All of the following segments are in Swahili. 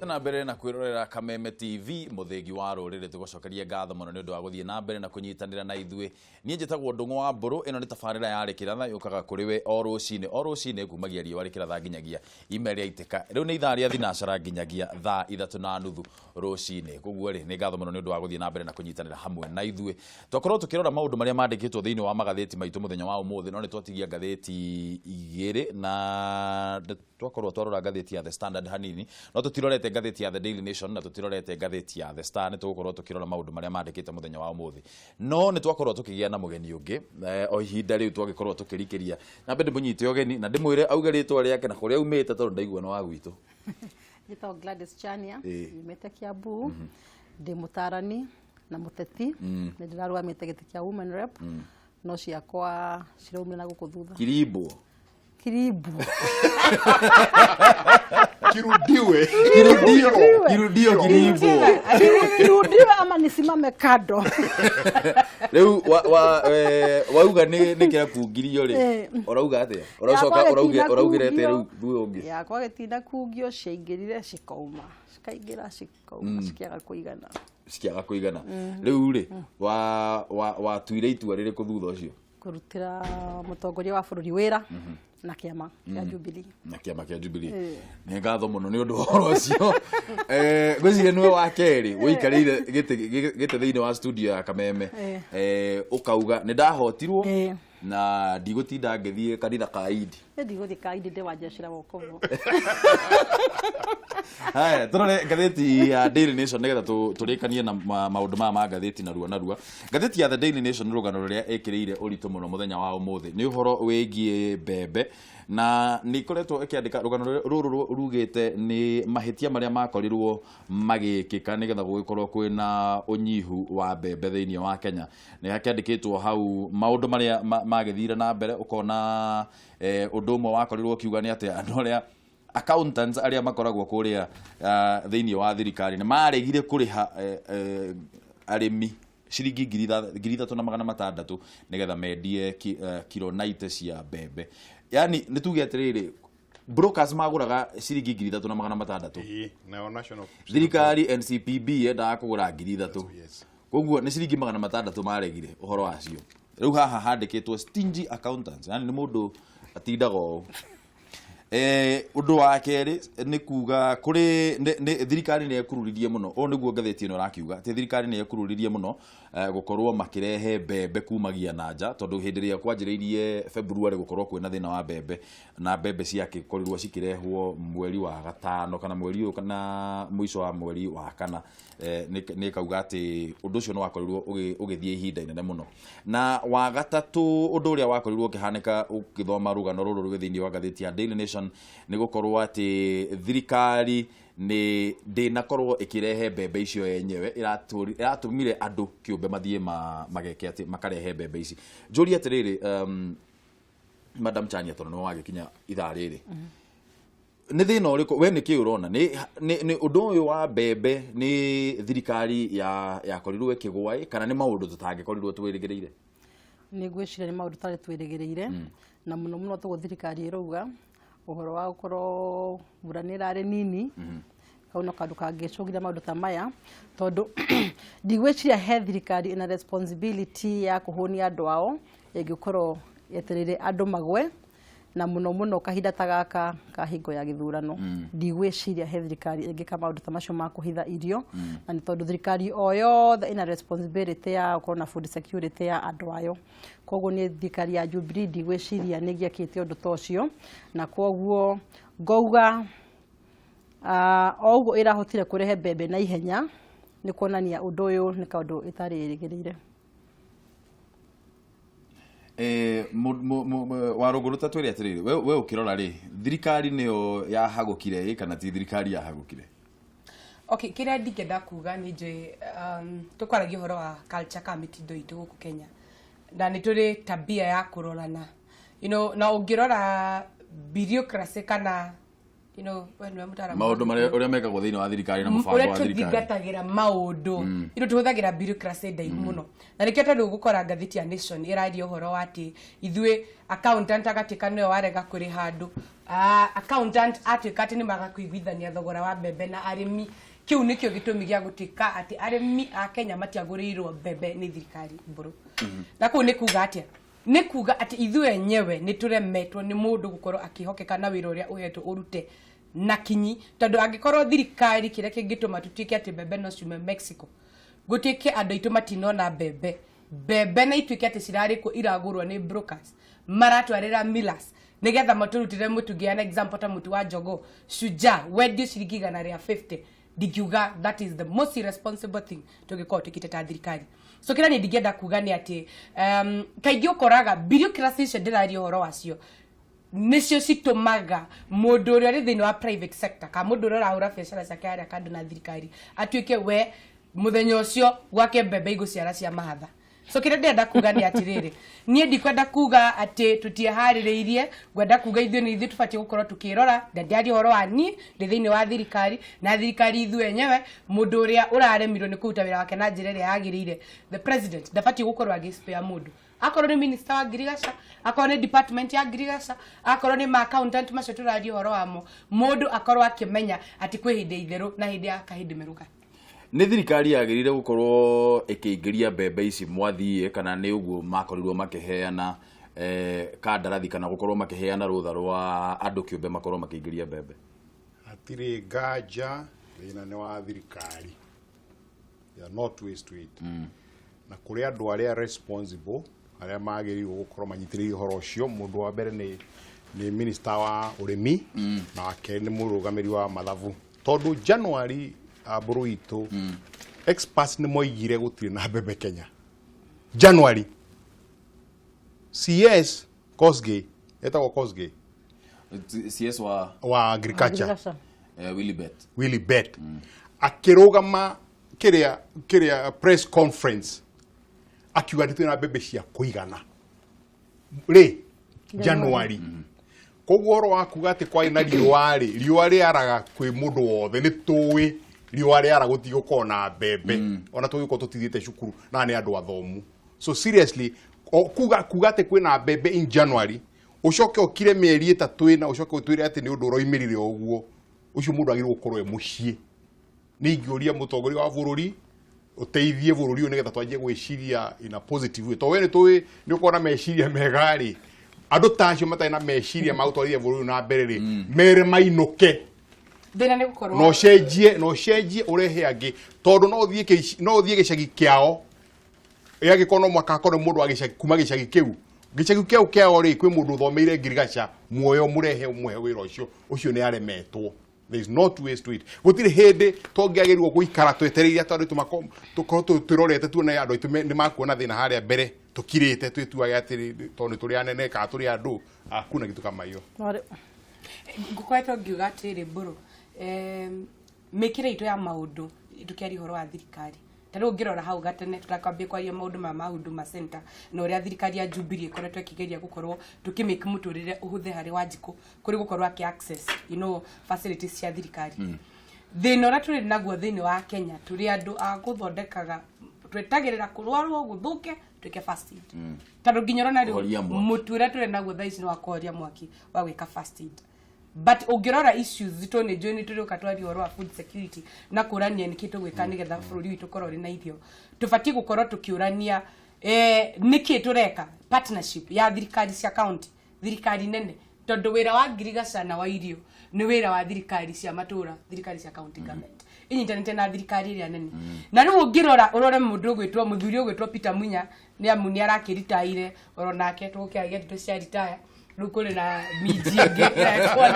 Na mbere na kwirorera Kameme TV muthengi wa rurire tugocokeria ngatho muno ni undu wa guthie na mbere na kunyitanira na ithue nie njitagwo Ndungu wa Mburu ino ni tabarira ya Kiratha yukaga kuri we o rucine kumagia riwa Kiratha nginyagia email ya iteka riu ni ithaa ria thinacara nginyagia thaa 3:30 rucine koguo ri ni ngatho muno ni undu wa guthie na mbere na kunyitanira hamwe na ithue twakorwo tukirora maundu maria mandikitwo thiini wa magatheti maitu muthenya wa umuthi no ni twatigia ngatheti igiri na twakorwo twarora ngatheti ya The Standard hanini no tutirorete ngatheti ya The Daily Nation na tutirorete ngatheti ya The Star ni tugukorwo tukirora maundu maria mandikite muthenya wa umuthi no ni twakorwo tukigia na mugeni ungi o ihinda riu twagikorwo tukirikiria na bende munyite ogeni na ndimwire auga ritwa riake na kuria umite tondu ndaigua no wa gwitu Nitwa Gladys Chania nimete Kiambu ndi mutarani na muteti ndirarũgamite giti kia women rep no ciakwa ciraumire na guku thutha Kirimbu Kirudio ama nisimame kado Leo wauga ni kira kungirio ri orauga atia oraugirete riu thue ungi ya kwa gitinda kungio ciaingirire cikauma cikiaga kuigana riu ri wa tuire itua riri kuthutha ucio kurutira mutongoria wa bururi wira na kiama kia Jubilee ni ngatho muno ni undu horo ucio gwicire niwe wa keri wikarire gite thiini wa studio ya Kameme ukauga ni ndahotirwo na ndigutinda ngithie kanitha kaidi ndigũthie kaidi de wajeshira wokovo haya turore ngatheti ya Daily Nation nigetha turikanie na maundu ma ngatheti narua ngatheti ya The Daily Nation rugano ruria ekiriire uritu muno muthenya wa umuthi ni uhoro wigie mbembe na nikoretwo ikiandika rugano ruru rugite ni mahitia maria makorirwo magikika nigetha gugikorwo kwina unyihu wa mbembe thiini wa Kenya ni akiandikitwo hau maundu maria magithira na mbere ukona undu umwe wakorirwo kiuga ni ati andu aria accountants aria makoragwo kuria thiini wa thirikari ni maregire kuriha arimi shilingi 3,600 nigetha mendie kilo 90 cia mbembe yani nituge atiriri brokers maguraga shilingi 3,600 na national thirikari NCPB enda kugura 3,000 koguo ni shilingi 600 maregire uhoro wacio riu haha handikitwo stingy accountants yani ni mundu atindago undu wa keri ni kuga kuri thirikari ni ekururirie muno o niguo ngatheti ino rakiuga te thirikari ni ekururirie muno gukorwo makirehe mbembe kumagia nanja tondu hindi ria kwanjiriirie February gukorwo kwina thina wa mbembe na mbembe ciake korirwo cikirehwo mweri wa gatano kana mweri kana mwisho wa mweri wa kana ni kauga ati undu ucio no wakorirwo ugithie ihinda inene muno na wa gatatu undu uria wakorirwo kihanika ukithoma rugano ruru rwithiini wa ngatheti ya Daily Nation ni gukorwo ati thirikari ni ndinakorwo ikirehe mbembe icio yenyewe iratumire andu kiumbe mathie mageke ati makarehe mbembe ici njuri atiriri Madam Chania tono no wagikinya ithaa riri ni thina uriku we niki urona ni undu uyu wa mbembe ni thirikari ya korirwo ikigwai kana ni maundu tutangikorirwo twirigireire ni gwicira ni maundu tari twirigireire na muno tugo thirikari iruga uhoro wa gukorwo buranira ari nini kauna kandu kangicungira maundu ta maya tondu ndigwiciria he thirikari ina responsibility ya kuhonia andu ao ingikorwo yeterere andu magwe na muno kahinda tagaka kahingo ya githurano ndigwiciria he thirikari ingika maundu ta macio ma kuhitha irio na ni tondu thirikari o yothe ina responsibility ya gukorwo na food security ya andu ayo koguo ni thirikari ya Jubilee ndigwiciria nigiakite undu tocio na koguo ngauga oguo irahotire kurehe mbembe na ihenya ni kuonania undu uyu ni kaundu itari irigireire waruguruta twiri atiriri we ukirora ri thirikari niyo yahagukire kana ti thirikari yahagukire okay kiria ndingenda kuga ni njui tukwaragia horo wa culture kamitindo itu guku Kenya na ni turi tabia ya kurorana na ungirora bureaucracy kana you know when we mutara maundu mari uria mekagwo thiini wa thirikari na mubango wa thirikari tũthingatagira maundu ino tuhuthagira bureaucracy ndaihu muno na nikio tondu gukora ngathiti ya Nation iraria uhoro wati ithuĩ accountant agatika niyo warega kuri handu accountant atuĩka atĩ nĩ magakuiguithania thogora wa mbembe na arĩmi kiu nikio gitumi gĩa gutika ati arĩmi a Kenya matiagũrĩirwo mbembe ni thirikari mburu na kũ nĩ kuga atia nĩ kuga ati ithuĩ enyewe nĩ turemetwo nĩ mũndũ gukorwo akihokeka na wĩra ũrĩa uhetwo urute na kinyi tondu angikorwo thirikari kire kingituma tutuike ati mbembe no ciume Mexico gutike andu aitu matinona mbembe na ituike ati cirarikwo iragurwo ni brokers maratwarira millers nigetha maturutire mutungi an example ta mutu wa Njogo Shujaa wedio ciringi 150 dikiuga that is the most irresponsible thing tugikoo tukiteta thirikari so kira ni ndigenda kuga ni ati kaingĩ ukoraga bureaucracy cenderario horo wacio nicio citumaga mundu uria ri thiini wa private sector ka mundu uria urahura biacara ciake aria kandu na thirikari atuike we muthenya ucio gwake mbembe iguciara cia mahatha so kire ndenda kuga ni atiriri nie ndikwenda kuga ati tutiehaririirie gwenda kuga ithuĩ ni ithuĩ tubatie gukorwo tukirora ndandi horo wa ni thiini wa thirikari na thirikari ithuĩ enyewe mundu uria uraremirwo ni kuruta wĩra wake na njĩra ĩrĩa yagĩrĩire the president ndabatie gukorwo agispea mundu akorwo ni minister wa Girigasha akorwo ni department ya Girigasha akorwo ni ma accountant macio turario horo wamo mundu akorwo akimenya ati kwi hindi itheru na hindi ya kahindi meruka ni thirikari yagirire gukorwo ikiingiria mbembe ici mwathie kana ni uguo makorirwo makiheana kandarathi kana gukorwo makiheana rutha rwa andu kiumbe makorwo makiingiria mbembe atire ngaja thina ni wa thirikari ya not waste to it na kuri andu aria responsible aria magirirwo gukorwo manyitiriire horo cio mundu wa mbere ni minister wa urimi na wake ni murugamiri wa mathabu tondu January aburu itu experts ni moigire gutire na mbembe Kenya January CS Kosgei etagwo Kosgei CS wa agriculture Willy Bet akirugama kiria press conference akiuga nditwe na mbembe cia kuigana January koguo ro akuga ati kwa ina riũa rĩaraga kwĩ mũndũ wothe nĩ tũĩ riũa rĩara gũtigo kona mbembe ona tũgĩko tũtithĩte cukuru na nĩ andũ athomu so seriously kuga ati kwĩna mbembe in January ucoke okire mĩeri 3 na ucoke ũtwĩre ati nĩ ũndũ ũroimirire ũguo ucio mũndũ agĩrĩirwo gũkorwo e mũciĩ nĩ ingĩũria mũtongoria wa bũrũri uteithie bũrũri ũyũ nĩgetha twanjie gwĩciria in a positive way to we nĩ tũĩ nĩ ũkona meciria megari andu tacio matai na meciria mautwarithia bũrũri na mbere mere mainũke thina nĩ gukorwo no cenjie urehe angi tondu no thie gicagi kiao yagikono mwaka kono mundu agicagi kuma gicagi kiu kiao ri kwi mundu thomeire Girigasha muoyo murehe umwe wira ucio ni aremetwo there is not waste to it gutire hindi tongiagirirwo guikara twetereire tondu tukorwo turorete tuone andu aitu ni makuona thina haria mbere tukirite twituage atiri tondu turi anene ka turi andu akuna kitu kama hiyo ngukwetwo ngiuga atiri mburu mekire itu ya maundu tukiari horo wa thirikari taro ngirora hau gatene tutakwambia kwaria maundu ma Huduma Center na uria thirikari ya Jubilee ikoretwo ikigeria gukorwo tukimake muturire uhuthe hari Wanjiku kuri gukorwo aki access facilities cia thirikari thina ora turi naguo thini wa Kenya turi andu a guthondekaga twetagirira kurwarwo guthuke tuke fast aid taro nginyora na muture turi naguo thaici no akoria mwaki wa gwika fast aid but ungirora issues zito ni joini turi ukatwari horo wa food security na kurania ni kitu gwika nigetha bururi witu korwo ri na irio tubatie gukorwo tukiurania niki tureka partnership ya thirikari cia county thirikari nene tondu wira wa Girigasha na wa irio ni wira wa thirikari cia matura thirikari cia county government inyitanite na thirikari iria nene na riu ungirora urore mundu ugwitwo muthuri ugwitwo Peter Munya ni amuni arakiritaire oronake tukiagia tuto cia retire rukuri na mijinge kwa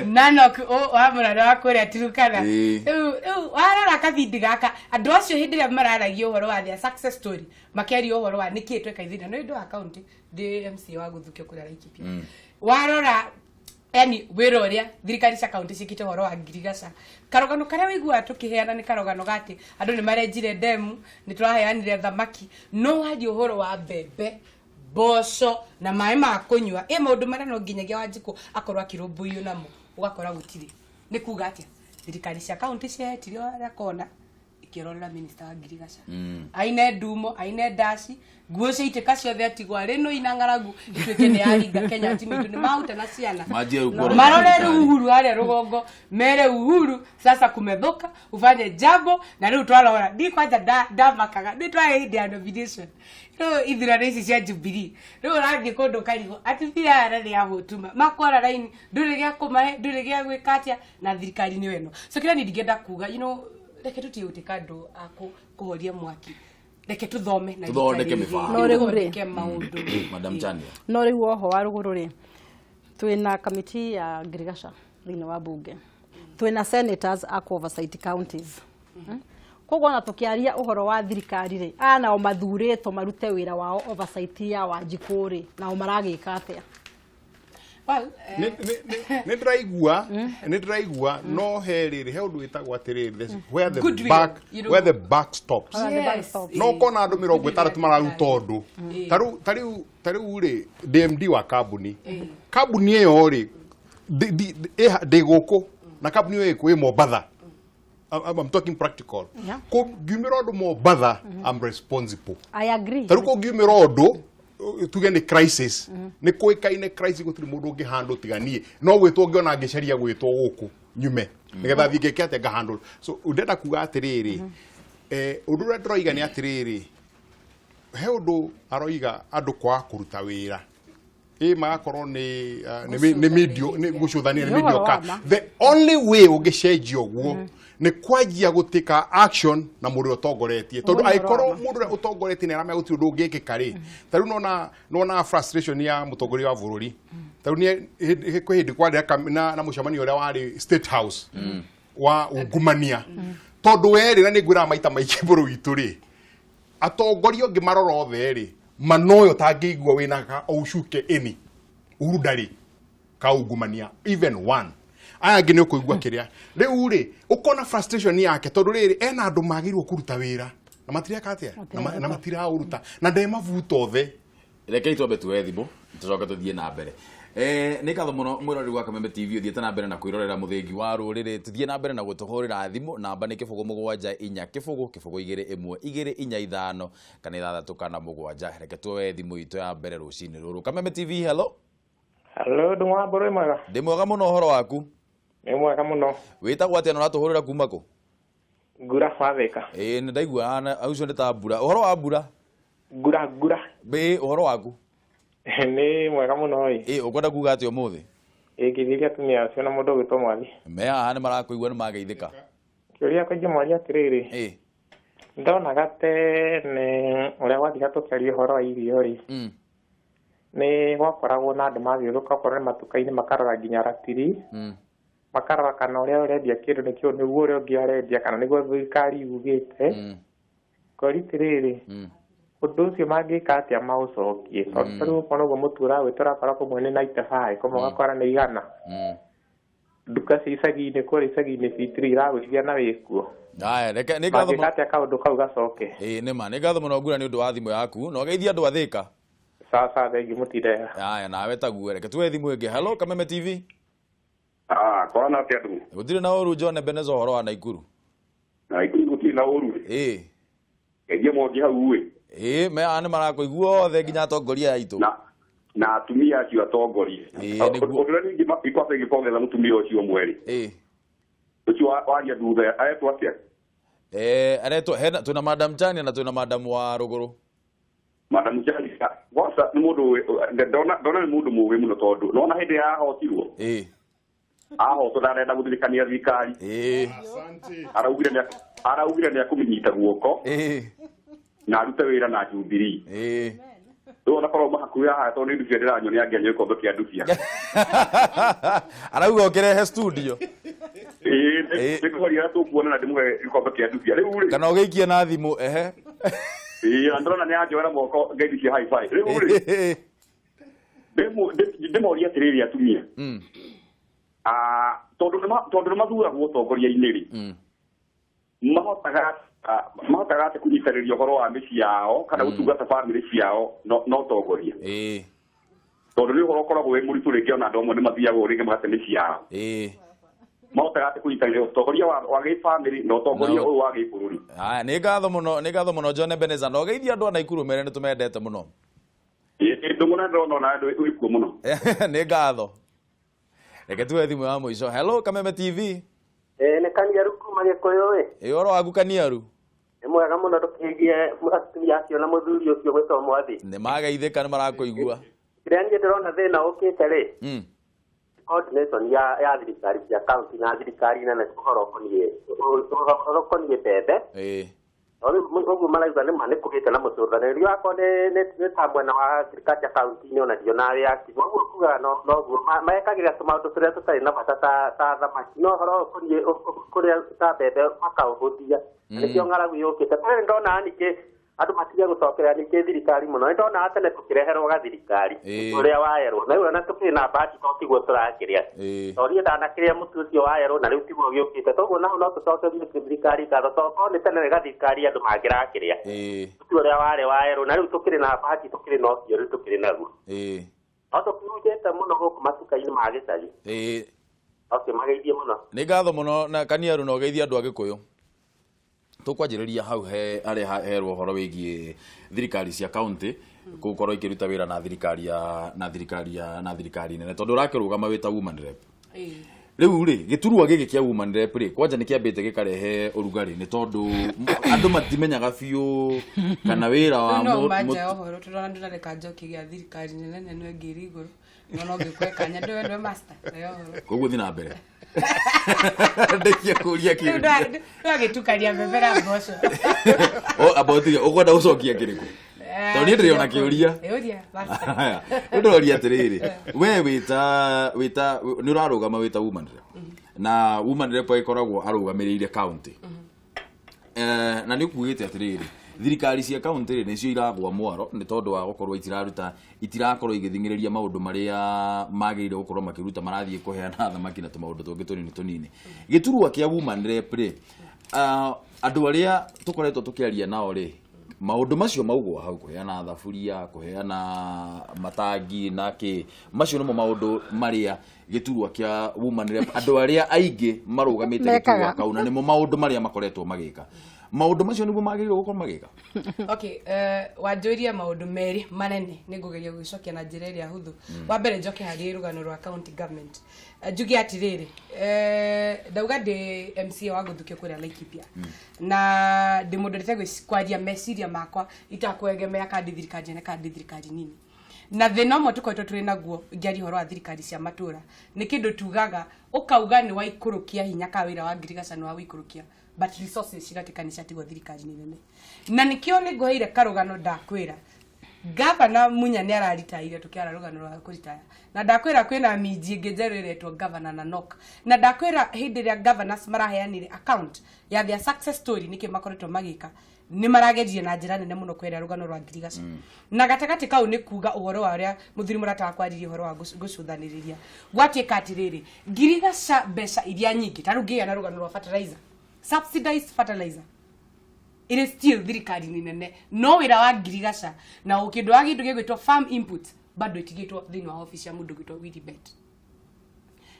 nanok wamura na wakuria tirukana warara kabindi gaka andu acio hindi ria mararagio horo wa their success story makerio horo wa niki tweka ithina no indo account DMC wa guthukio kuria Laikipia warora yani wira uria thirikari cia county cikite horo wa Girigasha karogano karia wigua tukiheana ni karogano gati andu ni marenjire demu ni turaheanire thamaki no hadi horo wa mbembe mboco na maĩ ma kũnyua maũndũ marĩa no nginyagia Wanjikũ akorwo akĩrũmbũiyo namo ũgakora gũtirĩ nĩ kuga atĩa thirikari cia kaunti cietire arĩa kona ikĩrorera minista wa Ngirigaca aine ndumo aine ndaci nguo ciaitĩka ciothe atigwo arĩ no ina ng'aragu ituĩke nĩ yaringa Kenya timitũ nĩ mahuta na ciana marorere Uhuru arĩa rũgongo mere Uhuru sasa kumedhoka ufanye jambo na rĩu twarora ndi kwanja ndamakaga ndi twahe nomination no ithira rĩci cia Jubilee rĩu rangi kũndũ karigo ati thiara nĩ ahũtuma makwara raini ndũrĩ gĩa kũmahe ndũrĩ gĩa gwĩka atĩa na thirikari nĩ weno so kila ningĩenda kuga reke tũtiũtĩka andũ akũhoria mwaki reke tũthome na tuthondeke mĩbango no rĩu rĩ maũndũ Madam Chania no rĩu oho wa rũgũrũ rĩ twĩna kamiti ya Ngirigaca thĩinĩ wa bunge twĩna senators a oversight counties koguo na tukiaria uhoro wa thirikari ri nao mathurĩtwo marute wĩra wao oversight ya Wanjikũ ri nao maragĩka atĩa nĩ ndĩraigua no he rĩrĩ he ũndũ wĩtagwo atĩrĩrĩ where the back stops no kona andũ 60 mararuta ũndũ ta rĩu rĩ DMD wa kambuni ĩyo rĩ ndĩ gũkũ na kambuni ĩyo ĩkũ Mombatha. I'm talking practical. Ko giumira ũndũ Mombatha I'm responsible. I agree. Ta rĩu ko giumira ũndũ tuge nĩ crisis nĩ kũĩkaine crisis gũtirĩ mũndũ ũngĩ handle tiganie no gwĩtwo ngĩona ngĩcaria gwĩtwo gũkũ nyume nĩgetha thiĩ ngĩke atĩa ngahandle so ndenda kuga atĩrĩrĩ ũndũ ũrĩa ndĩroiga nĩ atĩrĩrĩ he ũndũ aroiga andũ kwaga kũruta wĩra magakorwo nĩ medio nĩ gũcũthania nĩ mediocre the only way ũngĩcenjia ũguo nĩ kwanjia gũtĩka action na mũndũ ũtongoretie tondũ angĩkorwo mũndũ ũrĩa ũtongoretie nĩ aramenya gũtirĩ ũndũ ũngĩkĩka rĩ ta rĩu nona frustration ya mũtongoria wa bũrũri ta rĩu kwĩ hĩndĩ kwarĩ na mũcemanio ũrĩa warĩ State House wa ungumania tondũ werĩ na nĩ ngwĩraga maita maingĩ bũrũri witũ rĩ atongoria ũngĩ marora othe rĩ manoyo tangĩigua wĩna ũcuke ĩni Uhuru ndarĩ ka ungumania even one aya ngĩ nĩ ũkũigua kĩrĩa rĩu rĩ ũkona frustration yake tondũ rĩrĩ ena andũ magĩrĩirwo kũruta wĩra na matireka atĩa na matiraũruta na ndemavuta othe rekei twambe tuoe thimũ tũcoke tũthiĩ na mbere nĩ katho mũno mwĩrori wa Kameme TV ũthiĩte na mbere na kwĩrorera mũthĩngi wa rũrĩrĩ tũthiĩ na mbere na gũtũhũrĩra thimũ namba nĩ 07 2 kana 6 kana 7 reke tuoe thimũ itũ ya mbere rũcinĩ rũrũ Kameme TV hello ndũmwambũrĩ mwega ndĩ mwega mũno ũhoro waku nĩ mwega mũno wĩtagwo atĩa na ũratũhũrĩra kuma kũ Ngura wathĩka nĩ ndaigua aucio nĩ ta mbura ũhoro wa mbura ngura ũhoro waku nĩ mwega mũno ũkwenda kuga atĩ ũmũthĩ ngĩthiria atumia acio na mũndũ ũgĩtwo Mwathi me haha nĩ marakũigua nĩ mageithĩka kĩũria kaingĩ Mwathi atĩrĩrĩ ndonaga tene ũrĩa gwathiga tũkĩaria ũhoro wa irio rĩ nĩ gwakoragwo na andũ mathiũrũka okorwo nĩ matuka-inĩ makarora nginya ratiri makarora kana ũrĩa ũrendia kĩndũ nĩkĩo nĩguo ũrĩa ũngĩ arendia kana nĩguo thirikari yugĩte kwĩrĩ rĩrĩ ũndũ ũcio mangĩka atĩa maũcokie tondũ rĩu ũkona ũguo mũtu ũrawĩtũra akora kũmwe nĩ 95 kũmwe ũgakora nĩ 100 nduka cia icagi-inĩ kũrĩa icagi-inĩ fitiri iragũithia na wĩkuo nĩ ngatho mangĩka atĩa kaũndũ kau gacoke nĩ ma nĩ ngatho mũno Ngura nĩ ũndũ wa thimũ yaku na ũgeithia andũ athĩka sasa thengi mũtindega nawe taguo reke tuoe thimũ ĩngĩ hello Kameme TV kwana atĩa andũ gũtirĩ na ũru John Ebenezer ũhoro wa Naikuru Naikuru gũtirĩ na ũru ngeithia mongi hau me haha nĩ marakũigua othe nginya atongoria aitũ na atumia acio atongoria ũndũ ũrĩa ningĩ ikwamba gĩkongetha mũtumia ũcio ũmwe rĩ ũcio waria thutha aretwo atĩa aretwo twĩna Madam Chania na twĩna Madam wa rũgũrũ Madam Chania wasa nĩ mũndũ ndona nĩ mũndũ mũũgĩ mũno tondũ nona hĩndĩ ya ahotirwo ahotwo ndarenda gũthirikania thirikari araugire nĩ akũmĩnyita guoko na arute wĩra na Jubilee rĩu onakorwo mahakuhĩ haha tondũ nĩ nducia ndĩranyonia angĩanya gĩkombe kĩa nducia arauga ũkĩrehe studio nĩkũhoria tũkuona na ndĩmũhe gĩkombe kĩa nducia rĩu rĩ kana ũgĩikie na thimũ na ndĩrona nĩ anjoera moko ngeithi cia hi-fi rĩu rĩ ndĩmoria atĩrĩrĩ atumia tondũ nĩ mathuragwo ũtongoria-inĩ rĩ mahotaga mahotaga atĩ kũnyitanĩria ũhoro wa mĩciĩ yao kana gũtungata bamĩrĩ ciao no tongoria tondũ nĩ ũhoro ũkoragwo wĩ mũritũ rĩngĩ ona andũ amwe nĩ mathiaga rĩngĩ magate mĩciĩ yao mahotaga atĩ kũnyitanĩria ũtongoria wa gĩbamĩrĩ na ũtongoria ũyũ wa gĩbũrũri. Nĩ ngatho mũno John Ebeneza na ũgeithia andũ a Naikuru mere nĩ tũmendete mũno. Ndũmũna ndĩrona ona andũ wĩkuo mũno. Nĩ ngatho. Reke tuwe thimũ ya mũico. Hello Kameme TV. Nĩ Kaniaru kuma Gĩkũyũ ũhoro waku Kaniaru? Nĩ mwega mũno tũkĩgie mũtumia acio na mũthuri ũcio gwĩtwo Mwathi. Nĩ magaithĩka nĩ marakũigua. Kĩrĩa niĩ ndĩrona thĩna ũkĩte rĩ coordination ya thirikari cia kaunti na thirikari nene ũhoro ũkoniĩ mbembe. Ũguo marauga nĩ kũgĩte na mũcũthanĩrio wakwa nĩ ta mwena wa thirikari cia kaunti-inĩ ona ndio narĩ active. Ũguo kuga noguo mekagĩra tũmaũndũ tũrĩa tũtarĩ na bata ta thamaki no ũhoro ũkoniĩ kũrĩa ta mbembe makaũhũthia. Nĩkĩo ng'aragu yũkĩte. Nĩ ndona ningĩ andũ matige gũcokerera ningĩ thirikari mũno. Nĩ ndona tene tũkĩreherwo gathirikari ũrĩa waerwo na rĩu ona tũkĩrĩ na bahati to tiguo tũrakĩrĩa. Tondũ ndanakĩrĩa mũtu ũcio waerwo na rĩu tiguo gĩũkĩte. Toguo naho no tũcokerie thirikari ngatho tondũ nĩ tene gathirikari andũ mangĩrakĩrĩa. Mũtu ũrĩa warĩ waerwo na rĩu tũkĩrĩ na bahati tũkĩrĩ na ũcio rĩu tũkĩrĩ naguo. No tũkĩhunjĩte mũno gũkũ matuka-inĩ ma gĩcagi. Mageithie mũno. Nĩ ngatho mũno na Kaniaru na ũgeithie andũ a Gĩkũyũ. Tukwanjĩrĩria hau arĩa herwo ũhoro wĩgiĩ thirikari cia kaunti gũkorwo ikĩruta wĩra na thirikari nene tondũ ũrakĩrũgama wĩta woman rep. Rĩu rĩ gĩturwa gĩkĩ kĩa woman rep rĩ kwanja nĩ kĩambĩte gĩkarehe ũrugarĩ nĩ tondũ andũ matimenyaga biũ kana wĩra wa ũhoro tũrona ndũrareka njoki gĩa thirikari nene nene ngiri igũrũ no ngĩkweka nya ndwe master koguo thiĩ na mbere. Ndekia kuria kĩrĩkũ ndagĩtukania mbembera mboco aboti ũkwenda gũcokia kĩrĩkũ tondũ niĩ ndĩrĩona kĩũria ndĩroria atĩrĩrĩ we wĩta nĩ ũrarũgama wĩta woman rep na woman rep ĩkoragwo arũgamĩrĩire county na nĩ ũkuugĩte atĩrĩrĩ thirikari cia kaunti nĩcio iragwa mwaro nĩ tondũ wa gũkorwo itirakorwo igĩthingĩrĩria maũndũ marĩa magĩrĩire gũkorwo makĩruta marathiĩ kũheana thamaki na tũmaũndũ tũngĩ tũnini. Gĩturwa kĩa woman rep rĩ andũ arĩa tũkoretwo tũkĩaria nao rĩ maũndũ macio maugwo hau kũheana thaburia kũheana matangi na kĩ macio nĩmo maũndũ marĩa gĩturwa kĩa woman rep andũ arĩa aingĩ marũgamĩte gĩturwa kau na nĩmo maũndũ marĩa makoretwo magĩka. Maũndũ macio nĩguo magĩrĩirwo gũkorwo magĩka. Okay, wanjũria maũndũ merĩ manene nĩ ngũgeria gũcokia na njĩra ĩrĩa hũthũ. Wa mbere njoke harĩ rũgano rwa county government. Njuge atĩrĩrĩ ndauga ndĩ MCA wa Gũthukio kũrĩa Laikipia na ndĩ mũndũ ndĩte kwaria meciria makwa itakwegemea kandi thirikari nene kandi thirikari nini. Na thĩna ũmwe tũkoretwo tũrĩ naguo ngĩaria ũhoro wa thirikari cia matũũra nĩ kĩndũ tugaga ũkauga nĩ waikũrũkia hinya ka wĩra wa ngirigaca nĩ wa wĩikũrũkia but resources cigatikana ciatigwo thirikari nene na nikio nĩ ngũheire karũgano ndakwĩra Gavana Munya nĩ araritaire tũkĩara rũgano rwa kũritaya na ndakwĩra kwĩna minji ĩngĩ njerũ ĩretwo Governor Nanok na ndakwĩra hĩndĩ ĩrĩa governors maraheanire account ya their success story nĩkĩ makoretwo magĩka nĩ maragerie na njĩra nene mũno kwĩra rũgano rwa ngirigaca na gatagatĩ kau nĩ kuga ũhoro wa ũrĩa mũthuri mũrataga kwaririe ũhoro wa gũcũthanĩrĩria gwatuĩka atĩrĩrĩ ngirigaca mbeca iria nyingĩ ta rĩu ngĩgĩa na rũgano rwa fertilizer subsidized fertilizer it is still thirikari nene no wĩra wa ngirigaca na ũkĩndũ wa kĩndũ gĩgwĩtwo farm input bado itigĩtwo thĩinĩ wa office ya mũndũ gwĩtwo Willibet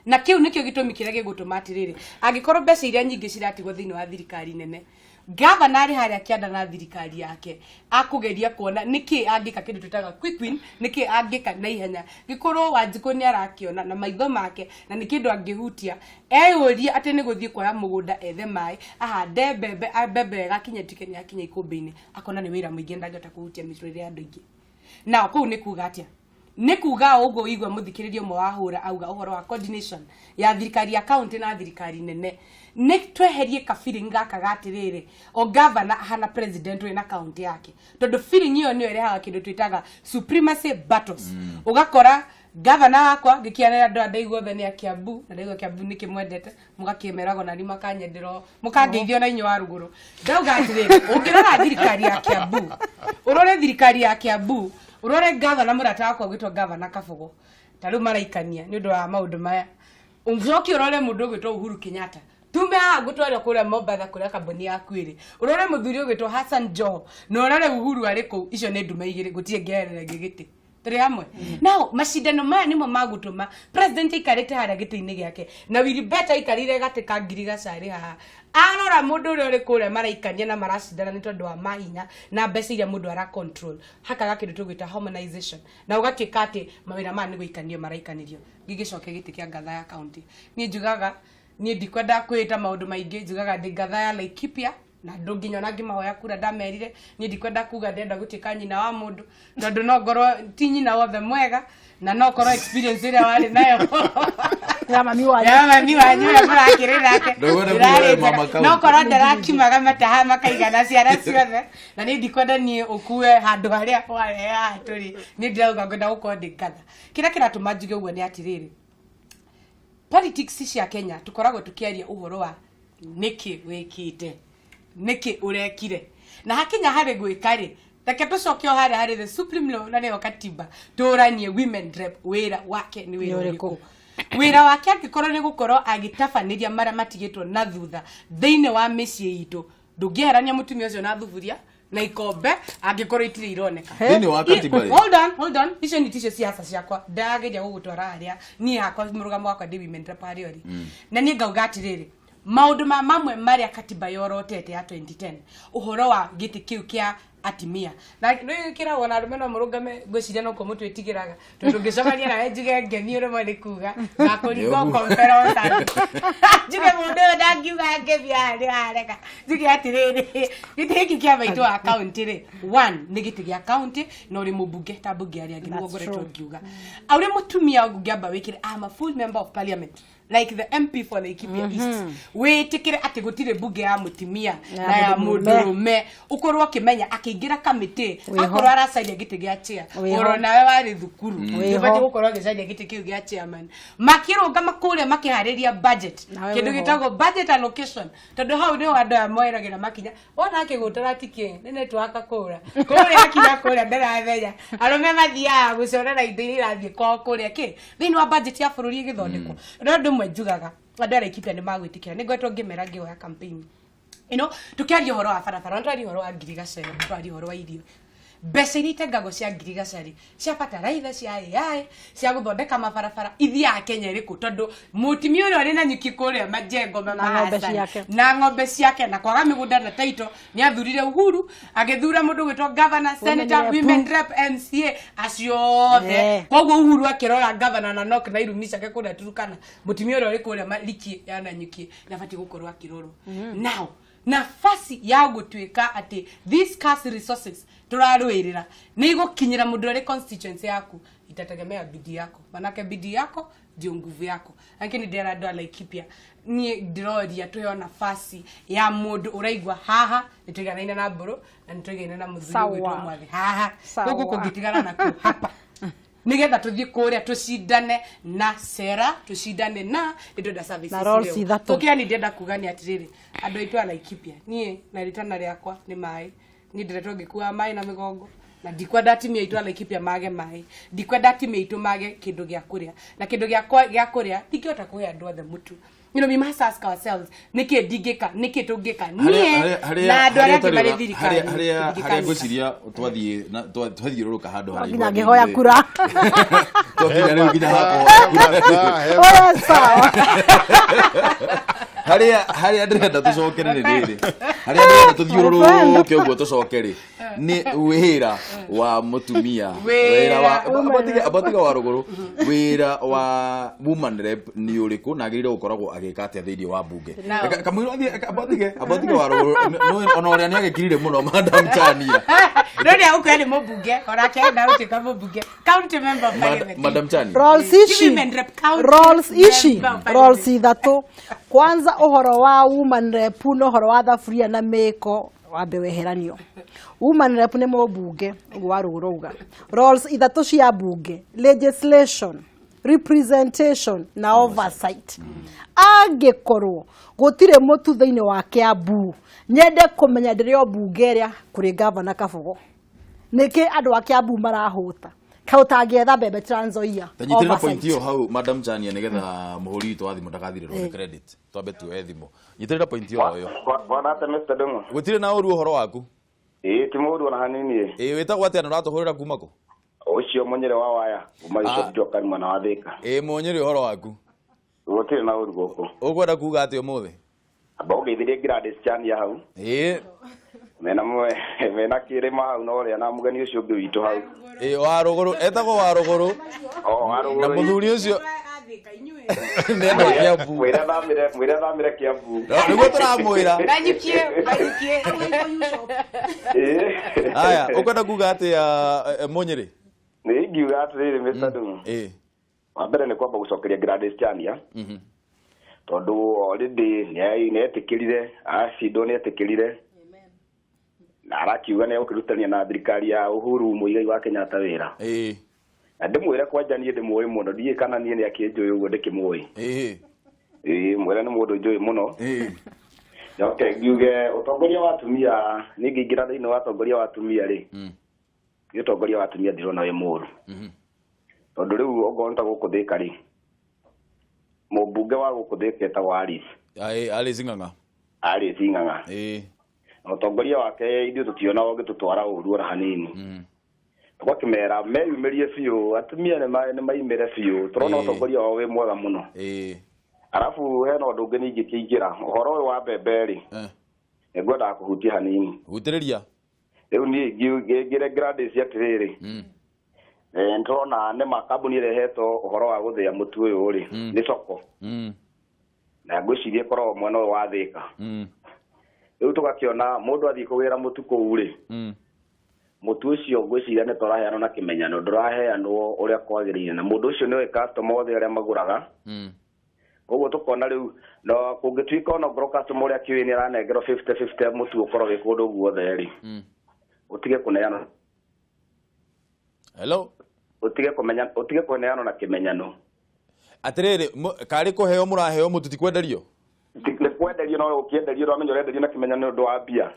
na kĩu nĩkĩo gĩtũmi kĩrĩa gĩgũtũma atĩrĩrĩ angĩkorwo mbeca iria nyingĩ ciratigwo thĩinĩ wa thirikari nene Governor arĩ harĩa kĩanda na thirikari yake akũgeria kuona nĩkĩ angĩka kĩndũ twĩtaga quick win nĩkĩ angĩka na ihenya gĩkorwo Wanjikũ nĩ arakĩona na maitho make na nĩ kĩndũ angĩhutia eyũrie atĩ nĩ gũthiĩ kuoya mũgũnda ethe maĩ ahande mbembe gakinya tike nĩ akinya ikũmbĩ-inĩ akona nĩ wĩra mũingĩ ndangĩhota kũhutia mĩtũrĩre ya andũ aingĩ na kũu nĩ kuga atĩa nĩ kuga ũguo igwa mũthikĩrĩria ũmwe wa hũra auga ũhoro wa coordination ya thirikari ya county na thirikari nene nĩ tweherie ka feeling gaka gatirĩrĩ o governor hana president wĩna county yake tondũ feeling iyo nĩyo ĩrehaga kĩndũ twĩtaga supremacy battles ũgakora governor wakwa ngĩkianĩra andũ ndaigua othe nĩ a Kiambu na ndaigua Kiambu nĩ kĩmwendete mũgakĩmerago na nĩ makanyenderwo mũkangeithio na inyuĩ wa rũgũrũ ndauga atĩrĩrĩ ũngĩrora thirikari ya Kiambu ũrore thirikari ya Kiambu urore governor mũrata wakwa gwĩtwo governor Kabogo ta rĩu maraikania nĩ ũndũ wa maũndũ maya ũnjoki urore mũndũ gwĩtwo Uhuru Kenyatta tume gutwara kuria Mombasa kuria kambuni yaku iri urore muthuri ugitwo Hassan Joho no urore Uhuru ariko icio ni ndume igiri gutie ngerere ngigiti tiri hamwe now mashindano maya nimo magutuma president ikarite haria giti-ini giake na Willy Beta ikarire gatika Ngirigacari haha arora mundu uri kuria maraikania na marashindana ni tondu wa mahinya na mbeca iria mundu ara control hakaga kindu tugwita harmonization na ugatuika ati mawira maya ni guikanio maraikanirio gigicoke giti kia ngatha ya county ni njugaga ni ndikwenda kwita maundu maingi njugaga ndi ngatha ya Laikipia na ndunginya na ngimahoya kura ndamerire ni ndikwenda kuga ndenda gutika nyina wa mundu tondu no ngorwo ti nyina wothe mwega na no korwo experience ira wari nayo ya mami wanyu ya murakirira ake no korwo ndarakimaga mataha makaigana ciara ciothe na ni ndikwenda ni ukue handu haria ya turi ni ndirauga ngenda gukorwo ndi ngatha kira kiratuma njuge uguo ni atiriri politics cia Kenya tukoragwo tukiaria uhoro wa niki wikite niki urekire na hakinya hari gwikari reke tucoke hari the supreme law na niyo katiba turanie women rep wira wake ni wira uriku wira wake akikorwo ni gukorwo agitafaniria mara matigitwo na thutha thiine wa micii itu ndungiherania mutumia ucio na thuburia na ikombe angikorwo itire ironeka thiine wa katiba hold on icio ni ticio siasa ciakwa ndageria gugutwara haria ni hakwa murugamo wakwa ndi women rep hari ori na ni ngauga atiriri maundu mamwe maria katiba yorotete ya 2010 uhoro wa giti kiu kia atimia na no kira wona rumeno murugame gwiciria no komutu itigiraga tondu ngicamania na njige ngeni ure mwari kuga na kurigo conference njige mundu ndangiuga ngethia areka njige atiriri giti hiki kia baitu account ri 1 ni giti gia account no ri mubunge ta bunge aria ngirugo goretwo ngiuga aure mutumia ngiamba wikire I'm a full member of parliament like the MP for Laikipia East we tikire ati gutire bunge ya mutimia na ya mundurume ukorwo kimenya akiingira committee akorwo aracaria giti gia chair oro nawe wari thukuru ubati gukorwo gicaria giti kiu gia chairman makirunga makure makihariria budget kindu gitagwo budget allocation tondu hau ni andu ya moiragira makinya ona akigutara tike nene twaka kura kure akinya kure ndarathenya arume mathia gucorera indo irathie ko kure ki thini wa budget ya bururi igithondekwo ndu mwenjugaga andu Laikipia ni magwitikira ni ngwetwo ngimera ngioya campaign tukiaria horo wa barabara ndari horo wa Ngirigacari twari horo wa irio mbeca iria itengagwo cia Ngirigacari cia bataraitha cia AI cia guthondeka mabarabara ithia ya Kenya iriku tondu mutimia uria ri na nyuki kuria majengo na ng'ombe ciake na kwaga migunda na title ni athurire Uhuru agithura mundu gwitwo governor senator women rep MCA aciothe koguo Uhuru akirora governor na nok na irumi ciake kuria Turukana mutimia uria ri kuria maliki ya na nyuki na bati gukorwo akirorwo now nafasi ya gutuika ati these scarce resources turarwirira ni igukinyira mundu uri constituency yaku itategemea bidii yako manake bidii yako ndio nguvu yako lakini ndera ndo Laikipia ni ndiroria tuyo nafasi ya mundu uraigwa haha nituganaina na mburu na nituganaina na muthuri witwa mwathi haha guku kungitigana na ku hapa nigetha tuthie kuria tucindane na sera tucindane na indo da services tukia ni ndenda kugania atiriri andu aitu a Laikipia nie na ritana riakwa ni mai ni ndiretwo ngikua mai na migongo na ndikwenda timia itu a Laikipia mage mai ndikwenda timia itu mage kindu gia kuria na kindu gia kuria ndikiota kuhe andu othe mutu we must ask ourselves niki ndigika niki tungika nie na andu aria ngimari thirikari haria ngwiciria twathie ruruka handu haria nginya ngihoya kura twathie riu nginya hapo sawa haria ndirenda tucokere riri haria ndirenda tuthiururuke uguo tucokere ni wira wa mutumia wira wa abatiga wa ruguru wira wa woman rep ni uriku na agirire gukoragwo agika atia thiini wa bunge kamwiro abatiga wa ruguru ona uria ni agikirire muno Madam Chania ndio auko ni mubunge ora kenda utika mubunge county member of parliament Madam Chania rolls ithatu kwanza uhoro wa woman rep no uhoro wa thafuria na meko wambe weheranio woman rep ni mubunge wa ruguruga roles ithatu cia bunge legislation representation na oversight angikorwo gutire mutu thiini wa Kiambu nyende kumenya ndirio bunge ria kuri governor Kabogo niki andu a Kiambu marahuta kautangĩetha mbembe Trans Nzoia. Tanyitirira point hiyo hau Madam Chania nigetha muhuri witu wa thimu ndagathirĩrwo nĩ credit. Twambe tuoe thimũ. Nyitirira point hiyo yo. Wanate Mr. Dungu. Gũtirĩ na ũru ũhoro waku. Ti mũru ona hanini. Wĩtagwo atĩa na ũratũhũrĩra kuma kũ? Ũcio Munyere wa waya. Uma Jokan mwana wa Thika. Munyere ũhoro waku. Gũtirĩ na ũru gũkũ. Ũkwenda kuuga atĩ ũmũthĩ? Amba ũgeithirie Gladys Chania hau. Mena kĩrĩma hau no ũrĩa na mũgeni ũcio ũngĩ witũ hau. Wa rũgũrũ, etagwo wa rũgũrũ. Wa rũgũrũ. Na mũthuri ũcio nenda Kiambu. Mwĩre thamĩre Kiambu. Nĩguo tũramwĩra. Ganyukie. Aya, ũkwenda kuuga atĩ Munyere? Nĩ ingiuga atĩrĩrĩ Mr. Dungu. Wa mbere nĩ kwamba gũcokeria Gladys Chania. Tondũ already nĩetĩkĩrire, acindwo nĩetĩkĩrire. Na arakiuga nĩ gũkĩrutania na thirikari ya Uhuru Muigai wa Kenyatta wĩra. Na ndĩmwĩre kwanja niĩ ndĩmũĩ mũno, ndiĩ kana niĩ nĩ akĩnjũĩ ũguo ndĩkĩmũĩ. Mwĩre nĩ mũndũ njũĩ mũno. Njoke ngiuge ũtongoria wa atumia, nĩ ngĩingĩra thĩinĩ wa ũtongoria wa atumia rĩ, nĩ ũtongoria wa atumia ndirona wĩ mũru. Tondũ rĩu ongorwo gũkũ Thika rĩ, mũmbunge wa gũkũ Thika etagwo Alice. Alice Ng'ang'a. Alice Ng'ang'a. Na ũtongoria wake ithuĩ tũtiona ũgĩtũtwara ũru ona hanini. Tũgakĩmera meyumĩrie biũ, atumia nĩ maimĩre biũ, tũrona ũtongoria wao wĩ mwega mũno. Arabu hena ũndũ ũngĩ ningĩ kĩingĩra, ũhoro ũyũ wa mbembe rĩ, nĩngwendaga kũhutia hanini. Hutĩrĩria. Rĩu niĩ ngĩre Gladys atĩrĩrĩ, nĩtũrona nĩ makambuni ĩrehetwo ũhoro wa gũthĩa mũtu ũyũ rĩ, nĩ Soko. Na ngwĩciria ĩkoragwo mwena ũyũ wa Thika. Rĩu tũgakĩona mũndũ athiĩ kũgĩra mũtu kũu rĩ, mũtu ũcio ngwĩciria nĩ tũraheanwo na kĩmenyano, ndũraheanwo ũrĩa kwagĩrĩire, na mũndũ ũcio nĩwe customer othe arĩa magũraga. Koguo tũkona rĩu no kũngĩtuĩka ona ngorwo customer ũrĩa kĩũĩ nĩ aranengerwo 50-50 mũtu ũkorwo wĩ kũndũ guothe rĩ, ũtige kũneana. Hello? Ũtige kũneana na kĩmenyano. Atĩrĩrĩ, karĩ kũheo mũraheo mũtu ti kwenderio? Nĩ kwenderio no ũkĩenderio ndwamenya ũrenderio na kĩmenyano nĩ ũndũ wa mbia.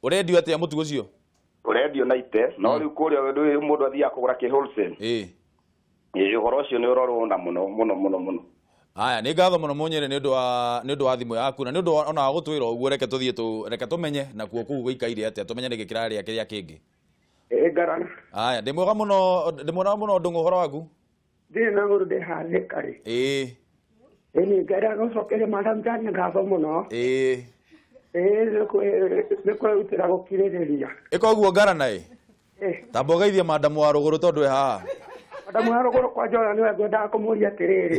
Ũrendio atĩa mũtu ũcio? Ũrendio na ite, no rĩu kũrĩa mũndũ athiaga kũgũra kĩ wholesale. Ũhoro ũcio nĩ ũrorwo na mũno. Aya, nĩ ngatho mũno Munyere nĩ ũndũ wa thimũ yaku na nĩ ũndũ ona gũtwĩra ũguo reke tũmenye na kuo kũu gũikaire atĩa tũmenye nĩ gĩkĩrarĩa kĩrĩa kĩngĩ. Ngarana. Aya, ndĩ mwega mũno Ndung'u ũhoro waku? Ndĩ na ũru ndĩhathĩka rĩ. Nĩ ngera gũcokeria Madam Chania ngatho mũno. Nĩ kwĩrutĩra gũkirĩrĩria. Ĩka ũguo Ngarana tamba ũgeithie Madam wa rũgũrũ tondũ ĩ haha. Madam wa rũgũrũ kwa njora nĩwe ngwendaga kũmũria atĩrĩrĩ.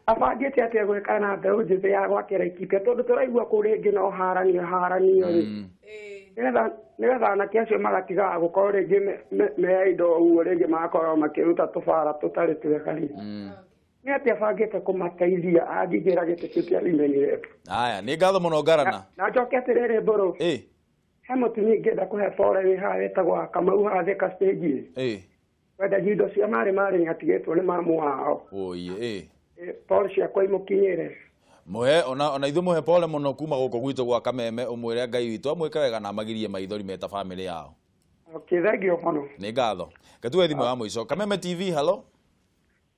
Abangĩte atĩa gwĩka na mbeũ njĩthĩ ya gwakĩra Laikipia tondũ tũraigua kũu rĩngĩ no haranio rĩ. Nĩgetha anake acio magatigaga gũkorwo rĩngĩ me indo ũguo rĩngĩ magakorwo makĩruta tũbara tũtarĩ twega rĩ. Nĩ atĩ abangĩte kũmateithia angĩingĩra gĩtĩ kĩu kĩa women rep. Aya, nĩ ngatho mũno Ngarana. Na njoke atĩrĩrĩ Mbũrũ. He mũtumia ingĩenda kũhe pore wĩ haha wĩtagwo Kamau haha Thika stage. Wendagia indo cia marĩ nĩ atigĩtwo nĩ mamu wao. Pore ciakwa imũkinyĩre. Mũhe ona ithuĩ mũhe pole mũno kuma gũkũ gwitũ gwa Kameme ũmwĩre Ngai witũ amwĩke wega na magirie maithori meta family yao. Thengio mũno. Nĩ ngatho. Ketuwe thimũ ya mũico. Kameme TV, hello?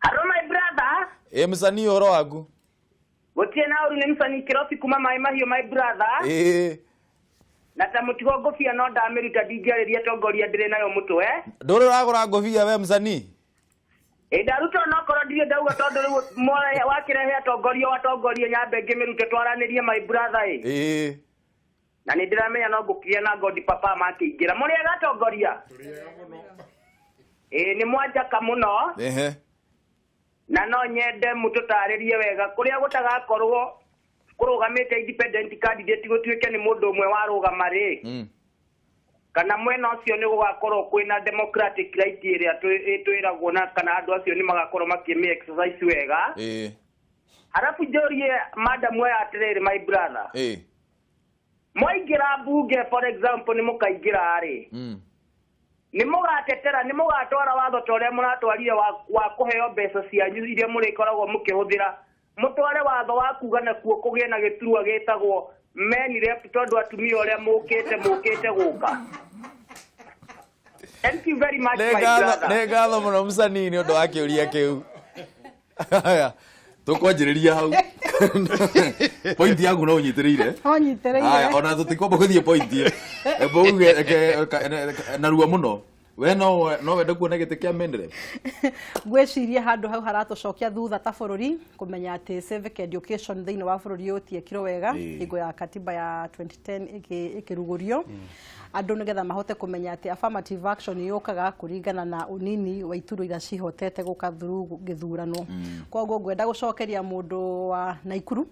Hello my brother. Msanii ũhoro waku? Gũtirĩ na ũru nĩ msanii Kĩrobi kuma Maĩ Mahiũ my brother. Na ta mũtigo ngũbia no ndamĩruta ndingĩarĩria tongoria ndĩrĩ nayo mũtwe. Ndũrĩ ũragũra ngũbia we msanii? Ndaruta no korwo ndirĩ ndauga tondũ rĩu mwoya wakĩrehe atongoria nyambe ngĩmĩrute twaranĩrie my brother Na nĩ ndĩramenya no ngũkĩgĩa na God papa makĩingĩra. Mũrĩega atongoria? Nĩ mwanjaka mũno. Na no nyende mũtũtarĩrie wega kũrĩa gũtagakorwo kũrũgamĩte independent candidate gũtuĩke nĩ mũndũ ũmwe warũgama rĩ. Kana mwena ũcio nĩ gũgakorwo kwĩna democratic right ĩrĩa twĩragwo na kana andũ acio nĩ magakorwo makĩmĩ exercise wega. Halafu njũrie madam we atĩrĩrĩ my brother. Mwaingĩra mbunge for example nĩ mũkaingĩra rĩ. Nĩ mũgatetera nĩ mũgatwara watho ta ũrĩa mũratwarire wa kũheo mbeca cianyu iria mũrĩkoragwo mũkĩhũthĩra. Mũtware watho wa kuga na kuo kũgĩa na gĩturwa gĩtagwo men rep tondũ atumia ũrĩa mũkĩte gũka. Thank you very much, my brother. Ngatho muno Msanii ndo akiuria kiu. Haya. Tukwanjiriria hau. Point yangu no unyitiriire. Unyitiriire. Haya, ona tutikomba kuthie point ye. Eboge na ruwa muno. We no wende kuona gite kia mendere. Gweciria handu hau haratocokia thutha ta bururi kumenya ati civic education thiini wa bururi utiekirwo wega hingo ya katiba ya 2010 ikirugurio. Andu nigetha mahote kumenya ati affirmative action yukaga kuringana na unini wa ituro ira cihotete guka through githurano. Koguo ngwenda gucokeria mundu wa Naikuru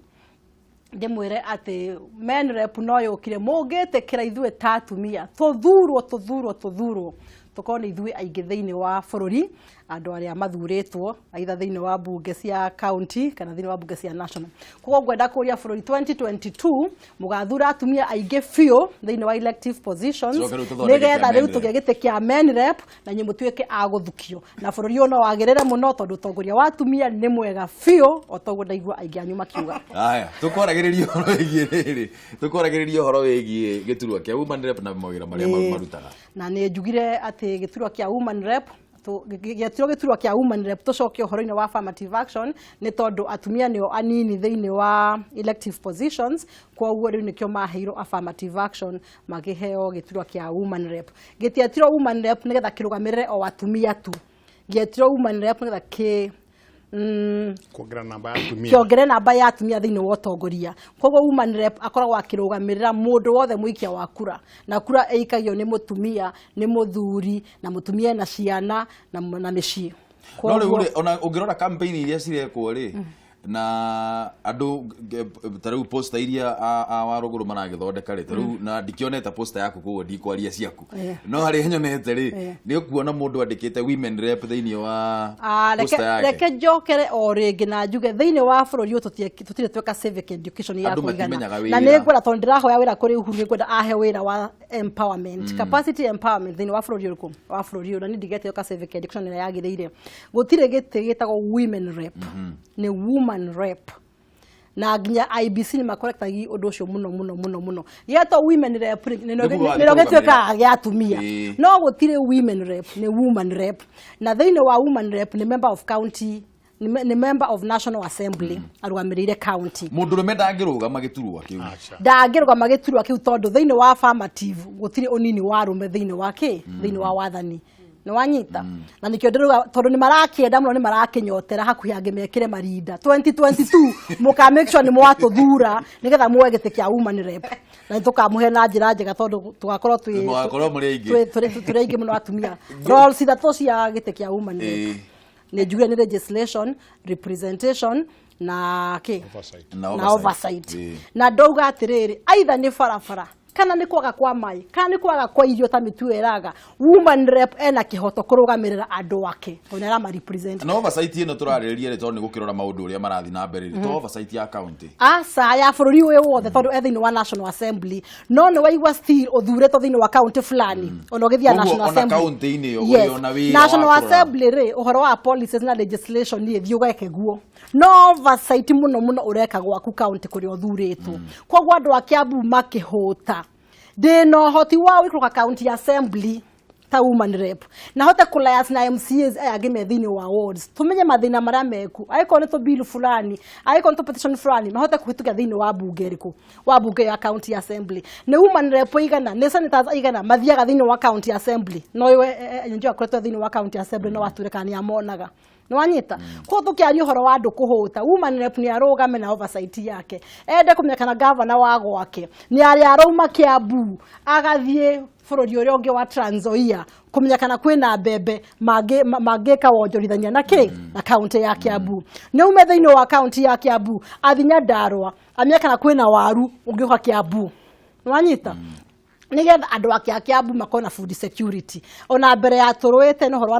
ndimwire ati men rep no yukire mungitikira ithuĩ ta atumia tuthurwo tukone ithuĩ aingĩ thĩinĩ wa bũrũri andu aria mathuritwo aidha thĩinĩ wa bunge cia county kana thĩinĩ wa bunge cia national. Koguo ngwenda kuria bũrũri 2022 mugathura atumia aingĩ biũ thĩinĩ wa elective positions nigetha riu tuge gĩtĩ kĩa men rep na nyĩ mũtuĩke a gũthukio na bũrũri ũno wagĩrĩre mũno tondũ ũtongoria wa atumia nĩ mwega biũ o toguo ndaigua aingĩ anyu makiuga. Haya, tukoragĩrĩria ũhoro wĩgiĩ rĩrĩ, tukoragĩrĩria ũhoro wĩgiĩ gĩturwa kĩa women rep na mawĩra marĩa marutaga. Na nĩ njugire atĩ gĩturwa kĩa women rep gĩturwa kĩa women rep tucoke ũhoro-inĩ wa affirmative action nĩ tondũ atumia nĩo anini thĩinĩ wa elective positions, koguo rĩu nĩkĩo maheirwo affirmative action magĩheo gĩturwa kĩa women rep. Gĩtietirwo women rep nĩgetha kĩrũgamĩrĩre o atumia tu, gĩetirwo women rep nĩgetha kiongere namba ya atumia thĩinĩ wa ũtongoria. Koguo women rep akoragwo akĩrũgamĩrĩra mũndũ wothe mũikia wa kura, na kura ĩikagio nĩ mũtumia, nĩ mũthuri, na mũtumia na ciana na mĩciĩ. No rĩu ona ũngĩrora campaign iria cirekwo rĩ na andu tarau poster iria a waruguru maragithondeka ri tarau na ndikioneta poster yaku koguo ndikwaria ciaku no hari nyonete ri ni ukuona mundu andikite women rep thiini wa poster yake reke njokere o ringi na njuge thiini wa bururi tutire tweka civic education ya kuigana na ni ngwenda tondu ndirahoya wira kuri Uhuru ni ngwenda ahe wira wa empowerment capacity empowerment thiini wa bururi uruku wa bururi na ni ndigete tweka civic education ya yagirire gutire gite gitagwo women rep ni woman rep na nginya IBC ni makorektagi undu ucio muno yeto women rep nino gitweka ya atumia no gutire women rep ni woman rep na thiini wa woman rep ni member of county ni member of National Assembly arũgamĩrĩire county. Mũndũ rũme ndangĩrũgama gĩturwa kĩu. Ndangĩrũgama gĩturwa kĩu tondũ thĩinĩ wa affirmative gũtirĩ ũnini wa rũme thĩinĩ wa thĩinĩ wa wathani. Nĩ wanyita na nikio ndiruga tondu ni marakienda muno ni marakinyotera hakuhi angimekire marinda 2022 muka make sure ni mwatuthura nigetha muwe gite kia woman rep na tukamuhe na njira njega tondu tugakorwo turi muno atumia roles ithatũ cia gite kia woman rep ni njugire ni legislation, representation na oversight na ndauga atiriri aitha ni barabara kana ni kwaga kwa mai kana ni kwaga kwa irio ta mitu eraga woman rep ena kihoto kurugamirira andu ake onera ma represent no oversight ino turaririria ri tondu gukirora maundu uria marathi na mbere to oversight ya county asa ya bururi uyu wothe tondu ethiini wa National Assembly no ni waigwa still uthuretwo thiini wa county fulani ono githia National Assembly county ini uriona wira National Assembly ri uhoro wa policies na legislation ni thiuga ekegwo no oversight muno ureka gwaku county kuri uthuretwo koguo andu a Kiambu makihota ndino hoti wa wikruka county assembly ta woman rep na hote kulayas na MCAs agime thini wa wards tumenye mathina maria meku aiko ni to bill fulani aiko ni to petition fulani mahote kuhituka thini wa bunge riku wa bunge ya county assembly ne woman rep igana ne senators igana mathiaga thini wa county assembly no iwe njua kwetu thini wa county assembly no waturekani amonaga no wanyita ko tukiaria uhoro wa andu kuhuta woman rep ni arugame na oversight yake ende kumenya governor wa gwake ni ari arauma Kiambu agathie bururi uria ungi wa Trans Nzoia kumenya kana kwina mbembe mangika wonjorithania na na county ya Kiambu ni ume thiini wa county ya Kiambu athinya Ndarwa amenya kana kwina waru ungiuka Kiambu no wanyita nigetha andu ake a Kiambu makona food security ona mbere ya turuite no horo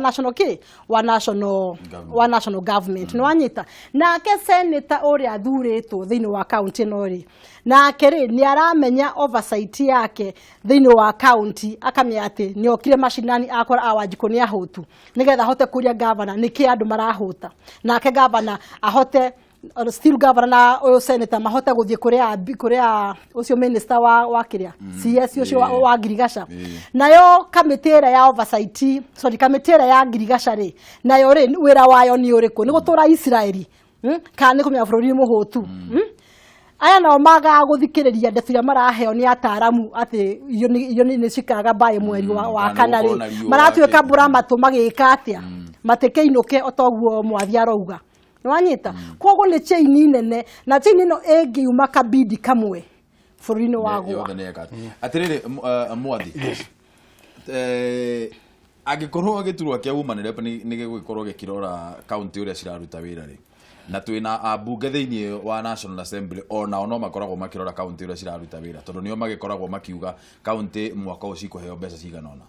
wa national government no wanyita nake senator uri athuritwo thiini wa county no ri nake ri ni aramenya oversight yake thiini wa county akamenya ati ni okire mashinani akora awanjiko ni ahutu nigetha hote kuria governor niki andu marahuta nake governor ahote still governor na uyu senator mahota guthie kuria ucio minister wa kiria CS ucio wa Girigasha nayo kamiti ira ya oversight kamiti ira ya Girigasha ri nayo ri wira wayo ni uriku ni gutura Israeli kana kumya bururi muhutu aya nao maga guthikiriria ndeto iria maraheo ni ataramu ati iyo ni cikaga mbae mweri wa kana ri maratuika mbura matu magika atia matikeinuke otoguo mwathi arauga wanyita kogo ni chain nene na chain no engiuma kabidi kamwe bururi-ini wagwa atiriri mwathi agikorwo agiturwa kia umanire ni gigukorwo gikirora county uria ciraruta wira ri na twina abunge thiini wa National Assembly ona no makoragwo makirora county uria ciraruta wira tondu nio magikoragwo makiuga county mwaka ucio ikuheo mbeca cigana ona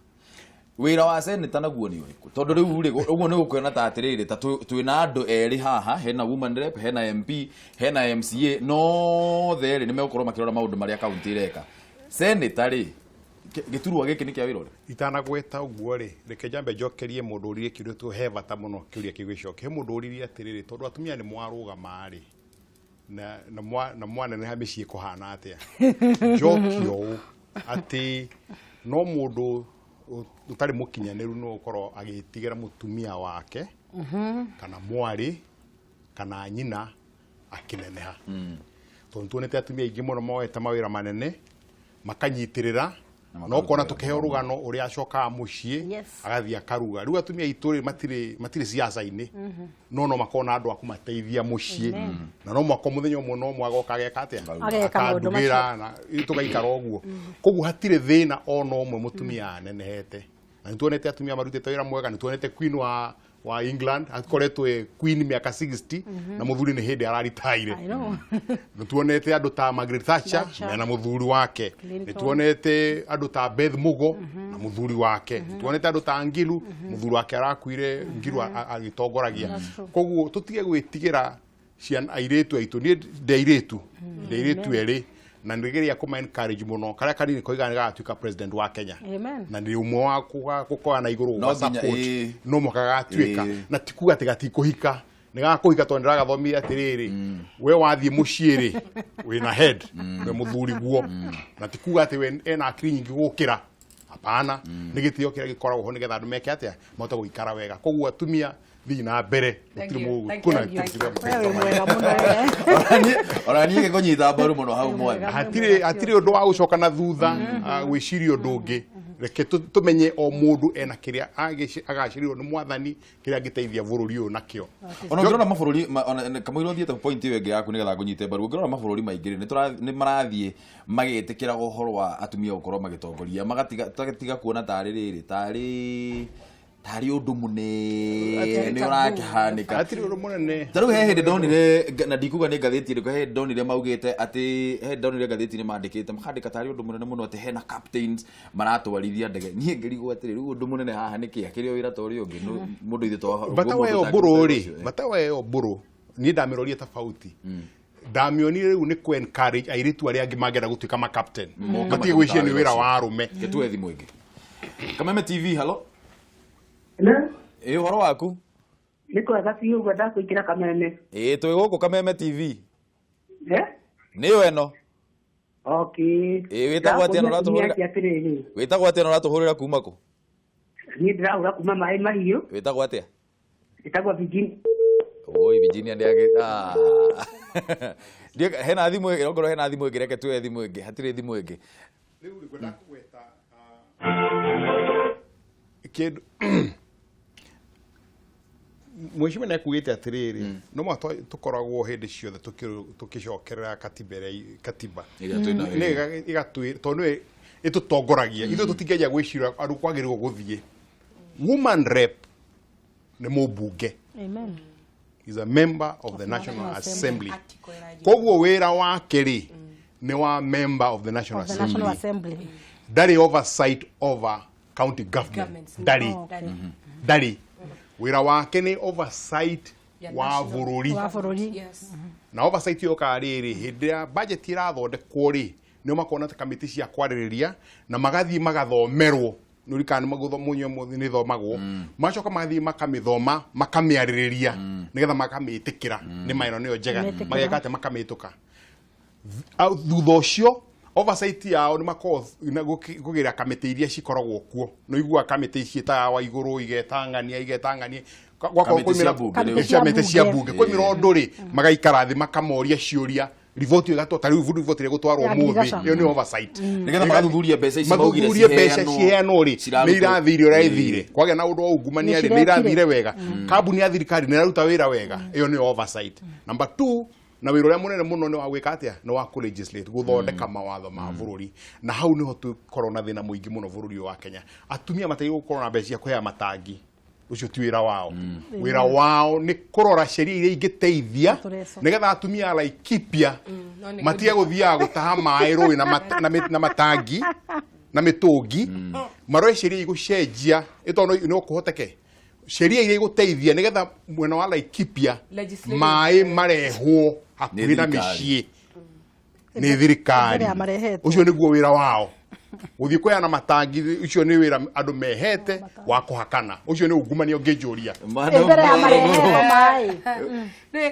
wira wa senator naguo ni uriku tondu riu ri uguo ni gukwena ta atiriri ta twina andu eri haha hena woman rep hena MP hena MCA no theri ni megukorwo makirora maundu maria county ireka senator ri giturwa giki ni kia wira uri itanagweta uguo ri reke jambe njokerie mundu uri kirutu he bata muno kiuria kigwicoke he mundu uri atiriri tondu atumia ni mwaruga mari na mwana ne hamicii kuhana atia njokio ati no mundu utari mukinyaniru no ukorwo agitigira mutumia wake kana mwari kana nyina akineneha tondu tuonete atumia ingi muno moete mawira manene makanyitirira no kona tukiheo rugano uri acoka mucii agathia karuga riu atumia ituri matire siasa-ini no makona andu akumateithia mucii na no mwako muthenya umwe no mwagoka ageka atia akandugira na tugaikara uguo koguo hatire thina ono umwe mutumia nenehete na nituonete atumia marutite wira mwega nituonete queen wa England akoretwe queen miaka 60 na muthuri ni hindi araritaire nituonete andu ta Margaret Thatcher na muthuri wake nituonete andu ta Beth Mugo na muthuri wake nituonete andu ta Ngilu muthuri wake arakuire Ngilu agitongoragia koguo tutige gwitigira ciana airetu aitu ni ndeiretu eri na ndigeria kuma encourage muno karia kanini koiga gatuika president wa Kenya na ndi umwe wa kukoa na iguru wa support no mukaga tuika na tikuga tigati kuhika nigakuhika tondu ndiragathomi atiriri we wathie muciiri wina head we muthuri guo na tikuga ati we ena akiri nyingi gukira hapana nigitio kiria gikoragwo ho nigetha andu meke atia mahota guikara wega koguo atumia thi na mbere kuna ora ni ngonyita mbaru muno hau mwathi hatire undu wa gucoka na thutha gwiciria undu ungi reke tumenye o mundu ena kiria agacirirwo ni mwathani kiria giteithia bururi uyu nakio ona ngirona mabururi kamwiro thiete point iyo ingi yaku nigetha ngunyite mbaru ngirona mabururi maingiri ni marathie magitikira uhoro wa atumia gukorwo magitongoria magatiga kuona tari undu munene ni urakihanika atiri undu munene taru he hindi ndonire na ndikuga ni ngatheti ri he ndonire maugite ati he ndonire ngatheti ni mandikite makandika tari undu munene muno ati hena captains maratwarithia ndege nie ngirigwo atiri ri undu munene haha ni kia kirio wira tori ungi mundu ithe to batawa yo buru ni ndamiroria tofauti ndamionire riu ni ku encourage airitu aria angi magenda gutuika ma captain matige gwicia ni wira wa arume gitwe thimu ingi Kameme TV hello na uhoro waku niko thatu gwenda kuikira Kameme twi guku Kameme TV niyo eno okay witagwo atia no ratuhurira kuma ku ni ndiraura kuma mai mahiu witagwo atia witagwo Virginia Virginia ndiage hena thimu ngoro hena thimu ingi reke tuwe thimu ingi hatire thimu ingi riu ngwenda kugweta kid mwishime na kugite atiriri no mato tukoragwo hindi ciothe tukicokerera katiba iria igatwi tondu itutongoragia ithu tutingeja gwicira andu kwagirirwo guthie woman rep ni mubunge amen is a member of the National Assembly koguo wira wake ri ni wa member of the National Assembly dari oversight over county government dari wira wake ni oversight wa bururi na oversight yo kariri hindi ya budget irathondekwo ri ni makona ta committee cia kwaririria na magathi magathomerwo nurikani magutho munyo muthi ni thomagwo macoka mathi makamithoma makamiaririria nigetha makamitikira ni maino niyo njega mageka ate makamituka thutha ucio oversight yao ni mako kugira kamite iria cikoragwo kuo no igua kamite ciita wa iguru igetangania gwako kwimira kamite cia bunge kwimira nduri magaikara thi makamoria ciuria rivoti igato tari rivoti ire gutwarwo muthi iyo ni oversight nigetha magathuthuria mbeca ici maugire mbeca ciheano ri ni irathire ura ithire kwage na undu wa ungumania ri ni irathire wega kambuni ya thirikari ni raruta wira wega iyo ni oversight number 2 na wira uria munene muno ni wa gwika atia no wa ku legislate guthondeka mawatho ma bururi na hau niho tukorwo na thina muingi muno bururi wa Kenya atumia matai gukorwo na mbeca cia kuhea matangi ucio ti wira wao wira wao ni kurora sheria iria ingiteithia nigetha atumia Laikipia matia guthia gutaha mai rui na matangi na mitungi maroe sheria igucenjia itono no kuhoteke sheria iria iguteithia nigetha mwena wa Laikipia mai marehwo hakuhi na micii ni thirikari ucio niguo wira wao uthii kuyana matangi ucio ni wira andu mehete wa kuhakana ucio ni ungumania ungijuria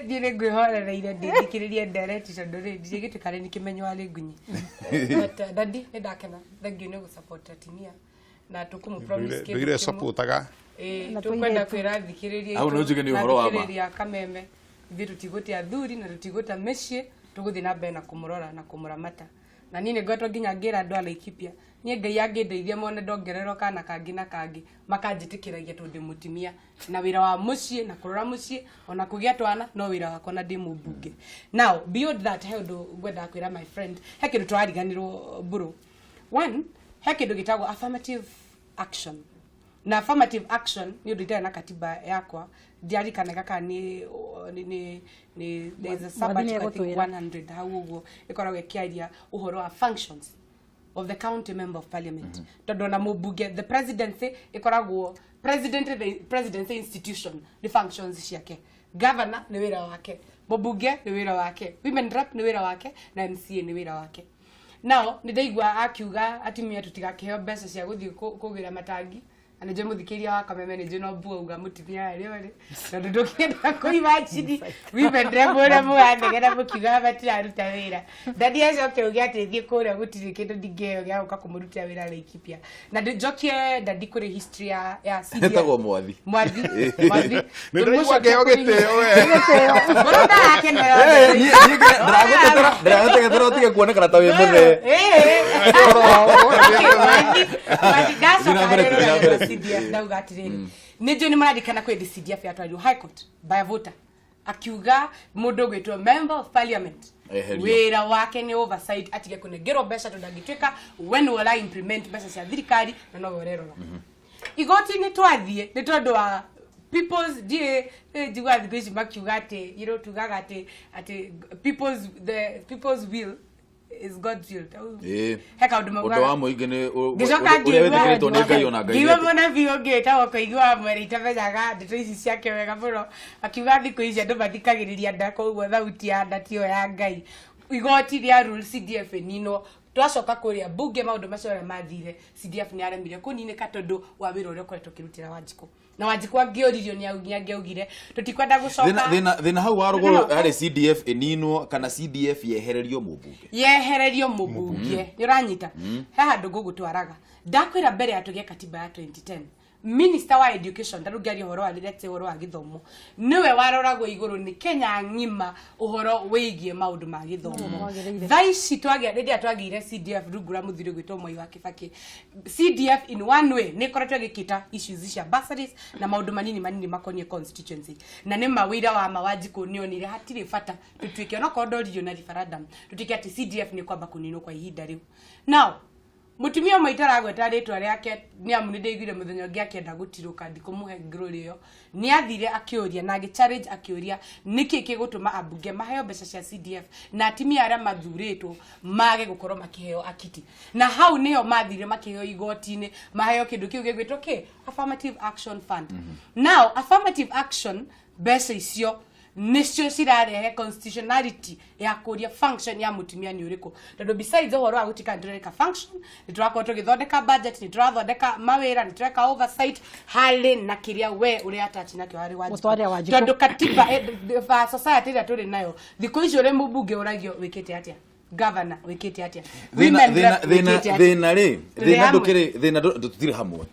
ndire ngwihorereire ndithikiririe ndereti tondu ri gitikare ni kimenyo ari ngunyi dadi ni ndakena thank you ni gusupport atimia na tukumu promise ke ndire supportaga tukwenda kwira thikiririe au no njige ni uhoro wa ma kameme thiru tigutia thuri na tiguta meshie tuguthi na mbere na kumurora na kumuramata na nini gwato ginya ngira andu Laikipia nie ngai angindeithia mone ndongerero kana kangi na kangi makanjitikiragia tondu mutimia na wira wa mucie na kurora mucie ona kugia twana no wira wako na ndi mubunge now beyond that hendo gwenda kwira my friend hekindu twariganirwo buru one hekindu gitagwo affirmative action na affirmative action ni undu na katiba yakwa diari kana kaka ni there's a sabbatical 100 how ugo ikoragwo kiaria uhoro wa functions of the county member of parliament tondu na mubunge the presidency ikoragwo presidency institution the functions ciake governor ni wira wake mubunge ni wira wake women rep ni wira wake na MCA ni wira wake now nidaigwa akiuga atimia tutigakeheo mbeca cia guthii kugira matangi anaje muthikiria wa kameme ni jino bua uga mutimia ari na ndokienda kuimagine women rebora muande gera mukiga batira ruta wira dadi acio ke ugia teithie kuria gutiri kindu ndingeo gya uka kumurutia wira Laikipia na ndokie dadi kuri history ya CDF etagwo mwathi ndio geo giteo we bora yake ndiragotetera utige kuonekana ta wi muthe CDF ndauga atiriri nijo ni marandikana kwe CDF yatwario high court by a voter akiuga mundu gwitwo member of parliament wira wake ni oversight atige kunegero mbeca tondangitwika when will I implement mbeca cia thirikari na no gorerora igoti ni twathie ni tondu wa people's jigwa thigici makiuga ati tugaga ati people's will is God's will. Heka uduma wa muingi ni urewethekiritwo ni ngai ona ngai iwe mona bio ngeta wako igwa mweri tabejaga ndeto ici ciake wega muno akiuga thiku ici andu mathikagiriria nda koguo thauti ya nda tio ya ngai igoti ria rule CDF nino twacoka kuria bunge maundu macio mathire CDF ni aremire kunineka tondu wa wira uria ukoretwo kirutira Wanjiku na Wanjiku angioririo ni angiaugire tutikwenda gucoka thina hau waruguru ari CDF eninwo kana CDF yehererio mubunge niranyita haha ndugugutwaraga ndakwira mbere atugia katiba ya 2010 Minister wa Education ndarugari uhoro wa direct uhoro wa githomo niwe waroragwo iguru ni Kenya ngima uhoro wigie maundu ma githomo thaici twagire CDF rugura muthiri gwitwo Moi wa Kibaki CDF in one way ni koretwo gikita issues cia bursaries na maundu manini makonie constituency na ni mawira wa Wanjiku nionire hatire fata tutwike no kondorio na referendum tutike ati CDF ni kwamba kunino kwa ihinda riu now mutumia maitara gweta ritwa riake ni amu ndeigire muthenya ngi akienda gutiruka ndikumuhe ngiruriyo ni athire akiuria na agi challenge akiuria niki kigutuma abunge maheo mbeca cia CDF na atimia aria mathuritwo mage gukorwo makiheo akiti na hau niyo mathire makiheo igoti-ini maheo kindu kiu gigwitwo affirmative action fund now affirmative action mbeca icio nicio cirarehe constitutionality ya kuria function ya mutumia ni uriku tondu besides uhoro wa gutika ndireka function niturakorwo tugithondeka budget niturathondeka mawira nitureka oversight hali na kiria we uri attach nakio hari wajibu tondu katiba society ira turi nayo thiko icio ri mubunge uragio wikite atia governor wikite atia thina ri thina ndukiri thina tutire hamwe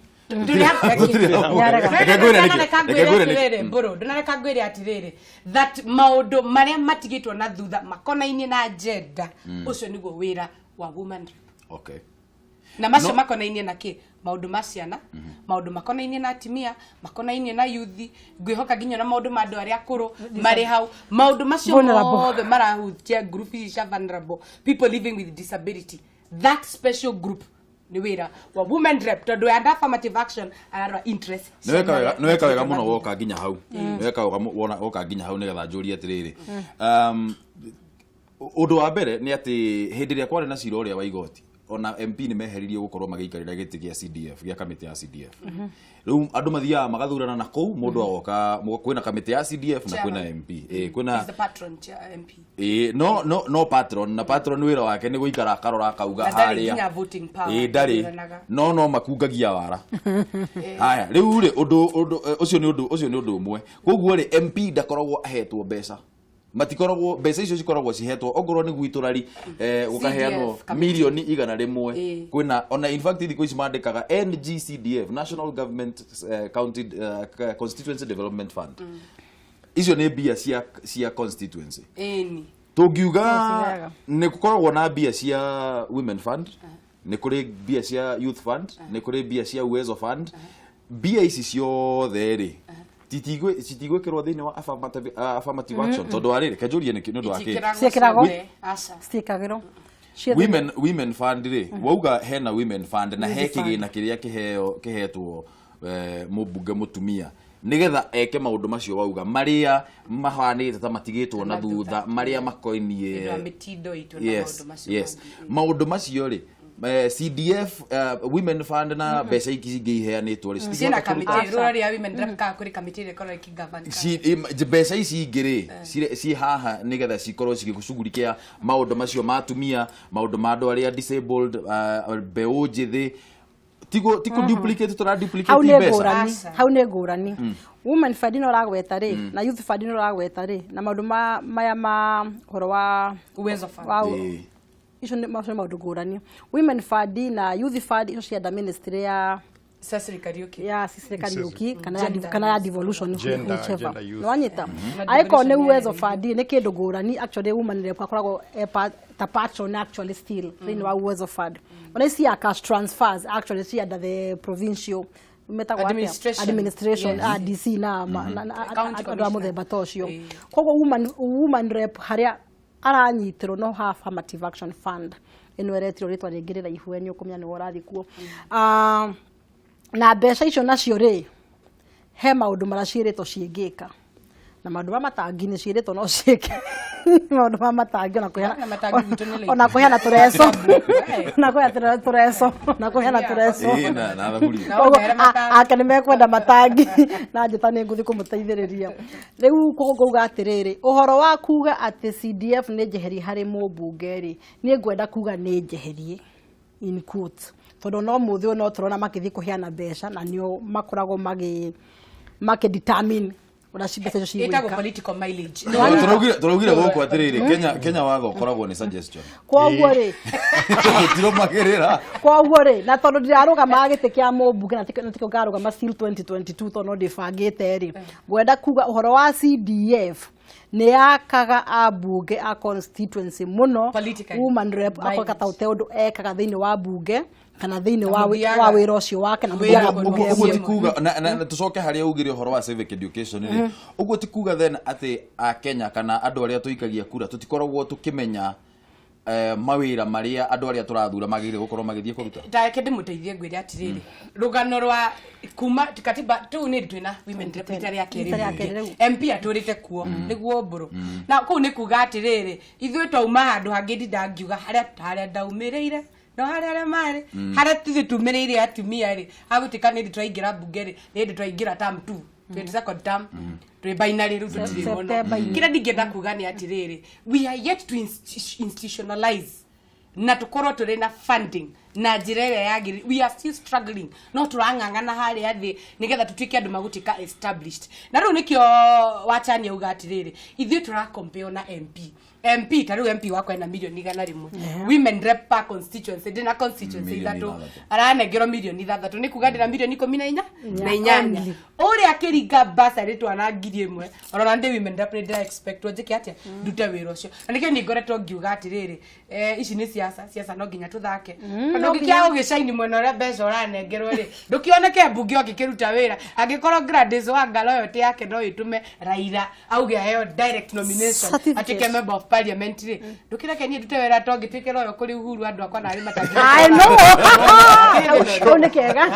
ndonareka ngwire atiriri that maundu maria matigitwo na thutha makonainie na agenda ucio niguo wira wa woman okay na macio makonainie na ki maundu ma ciana maundu makonainie na atimia makonainie na youth ngwihoka nginya na maundu ma andu aria akuru mari hau maundu macio mothe marahutia group cia vulnerable people living with disability that special group ni wira wa women rep tondu ya affirmative action ara interest nweka wega muno woka nginya hau nweka wona woka nginya hau nigetha njurie atiriri undu wa mbere ni ati hindi ria kwari na cira uria wa igoti ona MP ni meheririe gukorwo magiikarira giti gia CDF gia kamiti ya CDF riu andu mathia magathurana na kou mundu agoka kwina kamiti ya CDF na kwina MP kwina the patron MP no patron na patron wira wake ni guikara karora kauga haria ndari no makungagia wara haya riu ri undu ucio ni undu umwe koguo ri MP ndakoragwo ahetwo mbeca matikoragwo mbeca icio cikoragwo cihetwo ongorwo ni gwiturari gukaheanwo milioni 100 kwina ona in fact thiko ici mandikaga NGCDF National Government Constituency Development Fund icio ni bia cia constituency tungiuga ni gukoragwo na bia cia women fund ni kuri bia cia youth fund ni kuri bia cia uwezo fund bia ici ciothe ri citigwekirwo thiini wa affirmative action tondu arire kajurie ni kindu wake ciikagirwo women fund ri wauga hena women fund na he kigina kiria kihetwo mubunge mutumia nigetha eke maundu macio wauga maria mahanite ta matigitwo na thutha maria makoinie yes maundu macio ri CDF women fund na besa ikiheanitwo ri sina committee rural ya women rep ka kuri committee rekora ikigavana besa ici igiri ci haha nigetha cikorwo cigikushughulikia maundu macio matumia maundu ma andu aria disabled beu njithi tigo duplicate tora duplicate besa hau ne ngurani women fund no ragweta ri na youth fund no ragweta ri na maundu maya ma horo wa uwezo fund icio ni maundu ngurani women fund na youth fund icio cia da ministry ya serikali kana ya devolution no anyita aiko ne uwezo fund ni kindu ngurani actually women rep akoragwo ta patron actually still thini wa uwezo fund ona cia cash transfers actually cia the provincial administration DC na andu amuthemba tocio koguo woman rep haria aranyitirwo no ha affirmative action fund ino eretiro ritwa ringirira ihueni ukumya ni worathi kuo na mbeca icio nacio ri he maundu maraciritwo ciingika na maundu matangi ni ciritwo no ciike maundu matangi ona kuheana tureso na kuheana tureso na kuheana tureso na thaguri akani mekwenda matangi na njita ni nguthi kumuteithiriria riu kuguga atiriri uhoro wa kuga ati CDF ni njeheri hari mubunge ri ni ngwenda kuga ni njeherie in quotes tondu no muthi no turona makithi kuheana mbeca na nio makoragwo determine ona cibeca cio itago political mileage turaugire guku atiriri Kenya watho ukoragwo ni suggestion koguo ri tiro magirira koguo ri na tondu ndirarugama gite kia mubunge na tiko ngarugama still 2022 tondu ndibangite ri gwenda kuga uhoro wa CDF ni yakaga abunge a constituency muno woman rep akokata uteundu ekaga thiini wa bunge kana thiini wa wira ucio wake na muthia bunge uguo tikuga na tucoke haria ugire uhoro wa civic education ri uguo tikuga then ati a Kenya kana andu aria tuikagia kura tutikoragwo tukimenya mawira maria andu aria turathura magire gukorwo magithie kuruta ndake ndimuteithie ngwire atiriri rugano rwa kuma katiba tu ni twina women representative ya keri MP aturite kuo niguo mburu na ku ni kuga atiriri ithui twauma handu hangi ndangiuga haria ndaumireire no haria mari haria tumireire atumia ri agutika ni twaingira bunge ri ni twaingira term 2 22nd term twi binary ru tutiri mono kira ndingenda kuga ni atiriri we are yet to institutionalize na tukorwo turi na funding na njira ĩrĩa yagĩrĩire. We are still struggling no turang'ang'ana harĩa thĩ nigetha tutuike andu magutika established. Na rĩu nikio wachania uga atiriri ithuĩ turacompare na MP taru MP wako ena milioni 100 women rep per constituency dina constituency ithatu aranengerwo milioni 3 ni kuga ndina milioni 14 na inyanya uri akiringa basari twana ngiri imwe orona ndi women rep ni expect njike atia ndute wira ucio na nikio ni ngoretwo ngiuga atiriri ici ni siasa no nginya tuthake ndo gikia ugicaini mwena ria mbeca uranengerwo ri ndukioneke mbunge okikiruta wira angikorwo Gladys Wanga loyalty yake no itume Raila auge heo direct nomination atike member of parliament ri ndukira keni ndute wira tongi twike loyo kuri Uhuru andu akwa na ari matangi I know one kega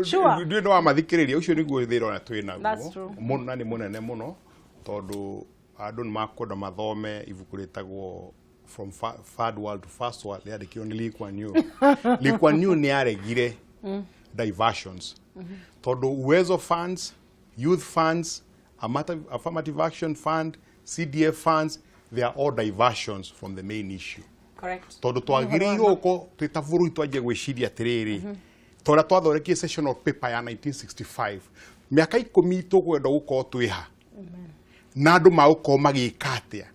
sure ndio no amathikiriria ucio niguo thiro na twina guo muno ni munene muno tondu andu ni makwenda mathome ibuku ritagwo from third world to first world yandikirwo ni Lee Kuan Yew ni aregire diversions tondu Uwezo funds, youth funds, affirmative action fund, CDF funds, they are all diversions from the main issue. Correct. Tondu twagiriirwo uko twitavuru twaje gwiciria atiriri tondu twathoreki sessional paper ya 1965 miaka 10 tugwenda gukorwo twiha na andu mauko magikatia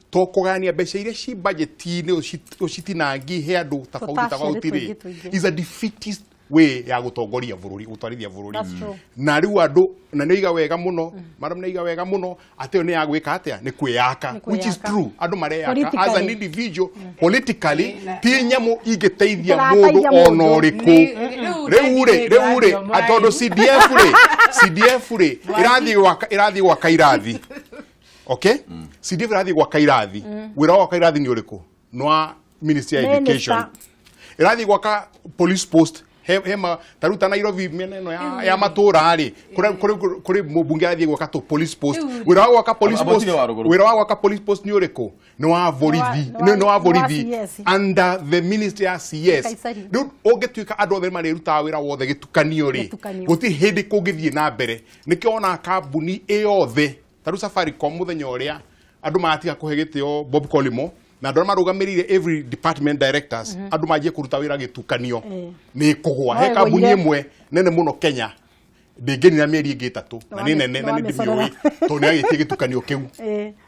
to kugania mbeca iria ci budget-ini ucitinangi he andu tofauti is a defeatist way ya gutongoria bururi gutwarithia bururi na riu andu na ni iga wega muno madam ni iga wega muno atio ni ya gwika atia ni kwiyaka which is true andu mareyaka as an individual politically ti nyamu igiteithia mundu onoriku riu atondo CDF irathi wa kairathi okay CDF irathi wa kairathi wira wa kairathi ni uriku no Ministry of Education irathi wa police post hema taruta Nairobi meneno ya matura ari kuri mubunge athi gwaka to police post wira wa police post ni uriku no avorithi under the Ministry of CS ndu ogetuika andu othe mariruta wira wothe gitukanio ri guti hindi kungithie na mbere nikiona kambuni eyothe taru Safaricom muthenya uria andu matiga kuhe gitio Bob Colimo na andu marugamirire every department directors andu majie kuruta wira gitukanio ni kugwa he kambuni imwe nene muno Kenya ndingeni na mieri ingi 3 na ni nene na ni ndimioi to ni agitie gitukanio kiu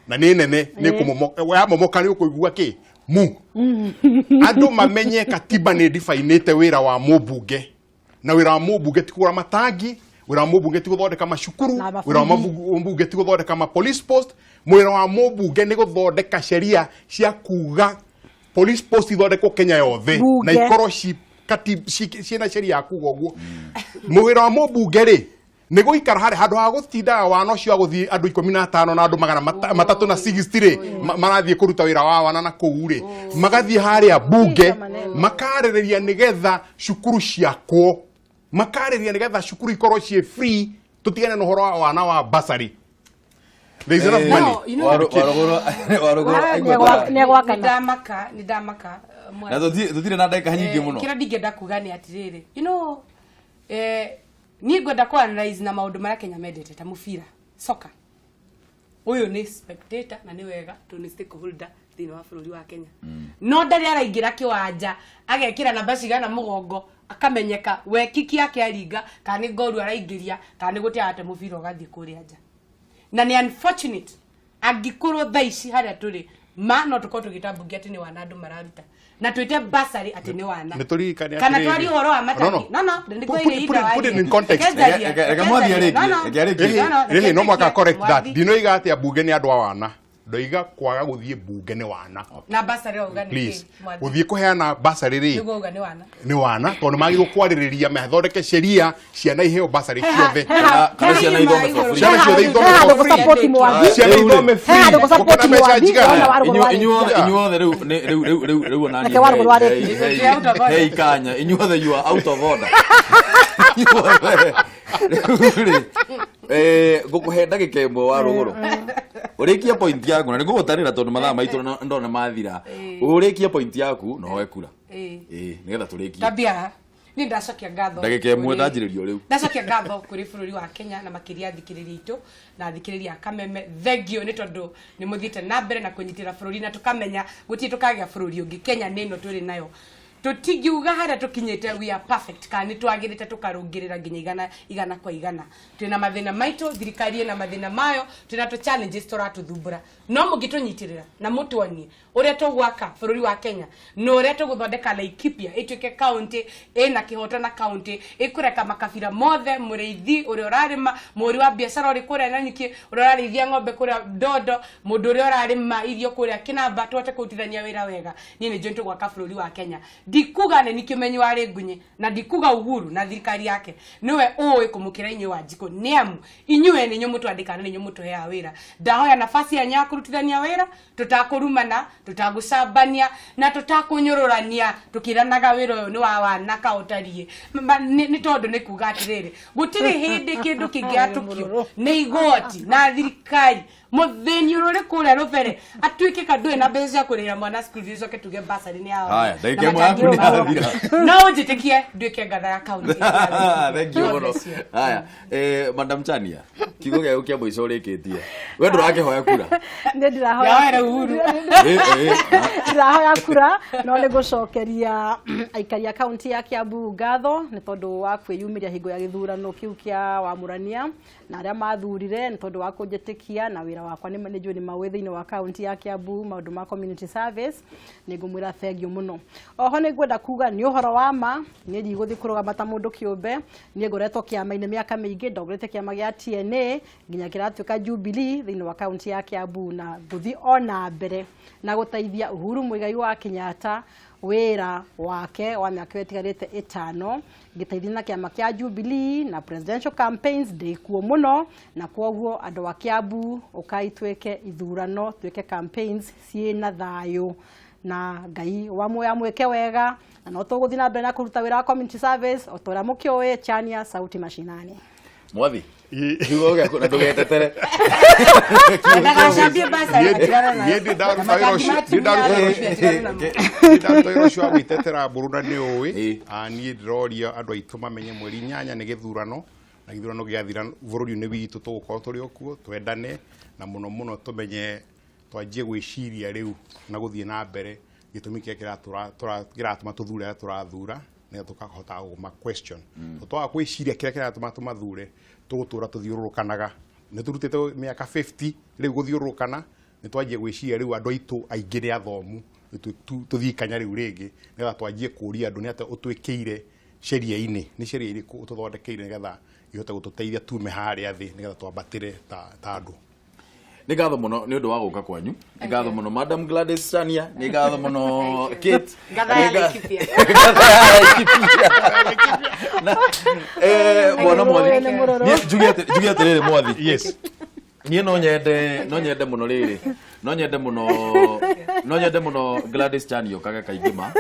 na ni nene ni kumomoka ni ukuigua ki mu andu mamenye katiba ni definite wira wa mubunge na wira wa mubunge ti kugura matangi wira wa mubunge ti guthondeka macukuru wira wa mubunge ti guthondeka ma police post mwira wa mubunge ni guthondeka sheria cia kuga police post ithondekwo Kenya yothe na ikorwo ciina sheria ya kuga uguo mwira wa mubunge ri ni guikara hari handu ha gutindaga wana ucio aguthii andu 15 na andu 360 ri marathie kuruta wira wa wana na kuu ri magathie haria bunge makarereria nigetha cukuru ciakwo makarereria nigetha cukuru ikorwo cie free tutigane na horo wa wana wa basari. There is enough money. Nidamaka na tutire na ndeka nyingi muno kira ndingenda kuga ni atiriri ni ngwenda ku analyze na maundu mara Kenya mendete ta mubira soka uyu ni spectator na ni wega tu ni stakeholder thini wa bururi wa Kenya no ndari araingira kiwanja agekira namba cigana mugongo akamenyeka we kiki yake aringa kana ni goru araingiria kana ni gutia ate mubira ugathie kuria nja na ni unfortunate angikorwo thaici haria turi no tukorwo tugitambungia ati ni wana andu mararuta na twite basari ati ni wana kana twari horo wa matangi no ndikoire ira put it in context rega mwathia rigi no mwaka correct that dino iga ati abunge ni andu a wana ndoiga kwaga guthie bunge ni wana na basari ogani please uthie kuheana basari ri ni wana tondu magirwo kwaririria mathondeke sheria ciana iheo basari ciothe kana ciana ithome for free ciana ciothe ithome for free ciana ithome free inyuothe riu nani hey kanya inyuothe you are out of order gukuhe ndagika imwe wa ruguru urikia point yaku na nigugutarira tondu mathaa maitu ndona mathira urikia point yaku no wekura nigetha turikie tabia ni ndacokia ngatho ndagika imwe ndanjiririo riu ndacokia ngatho kuri bururi wa Kenya na makiria thikiriria itu na thikiriria Kameme thengio ni tondu ni muthite na mbere na kunyitira bururi na tukamenya guti tukagia bururi ungi Kenya nino turi nayo tutingiuga hara tukinyite we are perfect kandi twagirite tukarungirira nginya igana kwa igana twina mathina maito thirikari na mathina mayo twina to challenges turatuthumbura no mugitunyitirira na mutuonie uria tugwaka bururi wa Kenya no uria tuguthondeka Laikipia ituike county ina kihoto na county ikureka makabira mothe mureithi uria urarima muri wa biashara uri kuria na nyiki uria urarithia ng'ombe kuria Dodo mundu uria urarima irio kuria Kinamba twote kutithania wira wega ni ni jonto gwaka bururi wa Kenya dikuga ne nikimenyi wari ngunye na dikuga Uhuru na thirikari yake niwe uwe kumukira inyu Wanjiko niamu inyue ni nyumu twandikana ni nyumu tuhea wira ndahoya nafasi ya nyako kurutithania wira tutakurumana tutagucambania na tutakunyororania tukiranaga wira uyu ni wa wanaka utarie ni tondu ni kuga atiriri gutiri hindi kindu kingiatukio ni igoti na thirikari mutheni urore kuria rubere atuike kandu na mbeca ya kurira mwana school fees oke tuge basari ni hao haya ndike mwaku ni athira no njitikie nduike ngatha ya county thank you muno haya madam Chania kigo gya ukia mwico rikitie we ndurake hoya kura ni ndirahoya Uhuru ndirahoya kura no ni gucokeria aikaria county ya Kiambu ngatho ni tondu wa kwiyumiria hingo ya githurano kiu kia wamurania na aria mathurire ni tondu wa kunjitikia na wira wakwa ni manejwe ni mawe thiini wa county ya Kiambu maundu ma community service ni ngumwira thengio muno oho ni ngwenda kuga ni uhoro wa ma ni ndiguthi kurugama ta mundu kiumbe ni ngoretwo kiama-ini miaka mingi ndogorete kiama gia TNA nginya kiratuika Jubilee thiini wa county ya Kiambu na nguthi ona mbere na guteithia Uhuru Muigai wa Kenyatta wira wake wa miaka itigarite 5 ngiteithia na kiama kia Jubilee na presidential campaigns ndikuo muno na kwoguo andu wa Kiambu ukaitweke ithurano tweke campaigns ciina thayo na Ngai wa moya mweke wega na no tuguthi na mbere na kuruta wira wa community service otora mukioe Chania sauti mashinani mwathi kigo gya kuna ndugetetere ndagacambie basari Niende ndaruta shwa witetera buruna ni uwi ani ndiroria andu aitu mamenye mweri 8 ni githurano na githurano giathira bururi ni witu tugukorwo turi okuo twendane na muno muno tumenye twanjie gwiciria riu na guthie na mbere gitumi kia kiratuma tuthure turathura na tukahota guma question twa gwiciria kira kiratuma tumathure tugutura tuthiurukanaga ni turutite miaka 50 riu guthiurukana ni twanjie gwiciria riu andu aitu aingi ni athomu tuthikanya riu ringi nigetha twanjie kuria andu ni ate utwikire sheria-ini ni sheria iriku ututhondekeire nigetha ihote gututeithia tume haria thi nigetha twambatire ta andu ni ngatho muno ni undu wa guka kwanyu ni ngatho muno Madam Gladys Chania ni ngatho muno Kate ngatha ya Laikipia bona mwathi jugia tiriri mwathi yes nie no nyende muno riri no nyende muno Gladys Chania kaga kaingima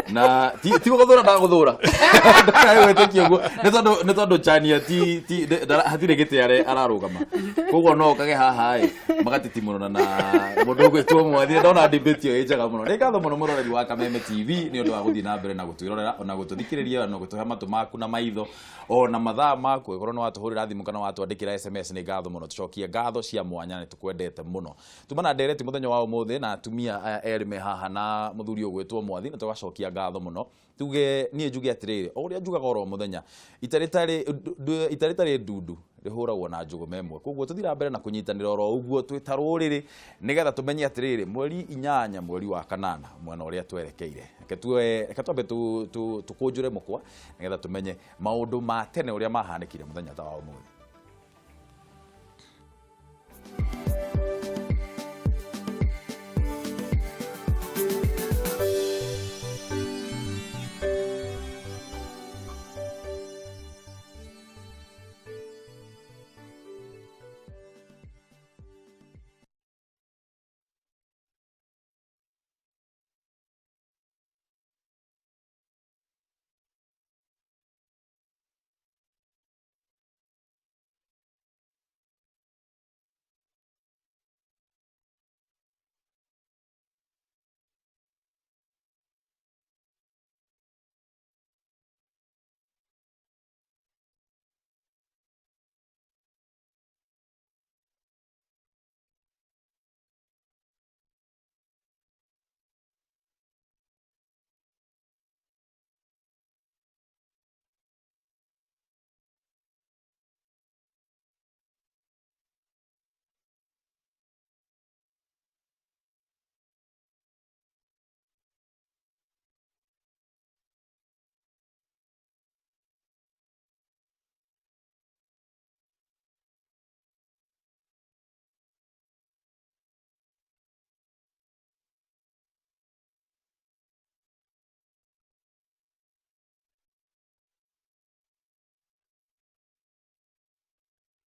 na ti guthura ndaguthura ndagwetekia guo ni tondu Chania ti hatire gitiare ararugama koguo no kage haha magatiti muno na mundu gwetwo mwathi ndona debate yo njega muno ni ngatho muno muroreri wa Kameme TV ni undu wa guthii na mbere na gutwirorera ona gututhikiriria na gutuhe matu maku na maitho ona mathaa maku igoro no watuhurira thimu kana watwandikira SMS ni ngatho muno tucokie ngatho cia mwanya ni tukwendete muno tumana ndereti muthenya wa umuthi na atumia aya eri me haha na muthuri ogwetwo mwathi na tugacokia ngatho muno tuge nie njuge atiriri uria njugaga oro muthenya itaritari ndundu rihuragwo na njugu memwe koguo tuthira mbere na kunyitanira oro uguo twitaruriri nigetha tumenye atiriri mweri 8 mweri wa kanana mwena uria twerekeire ketwambe tukunjure mukwa nigetha tumenye maundu ma tene uria mahanikire muthenya ta wa umuthi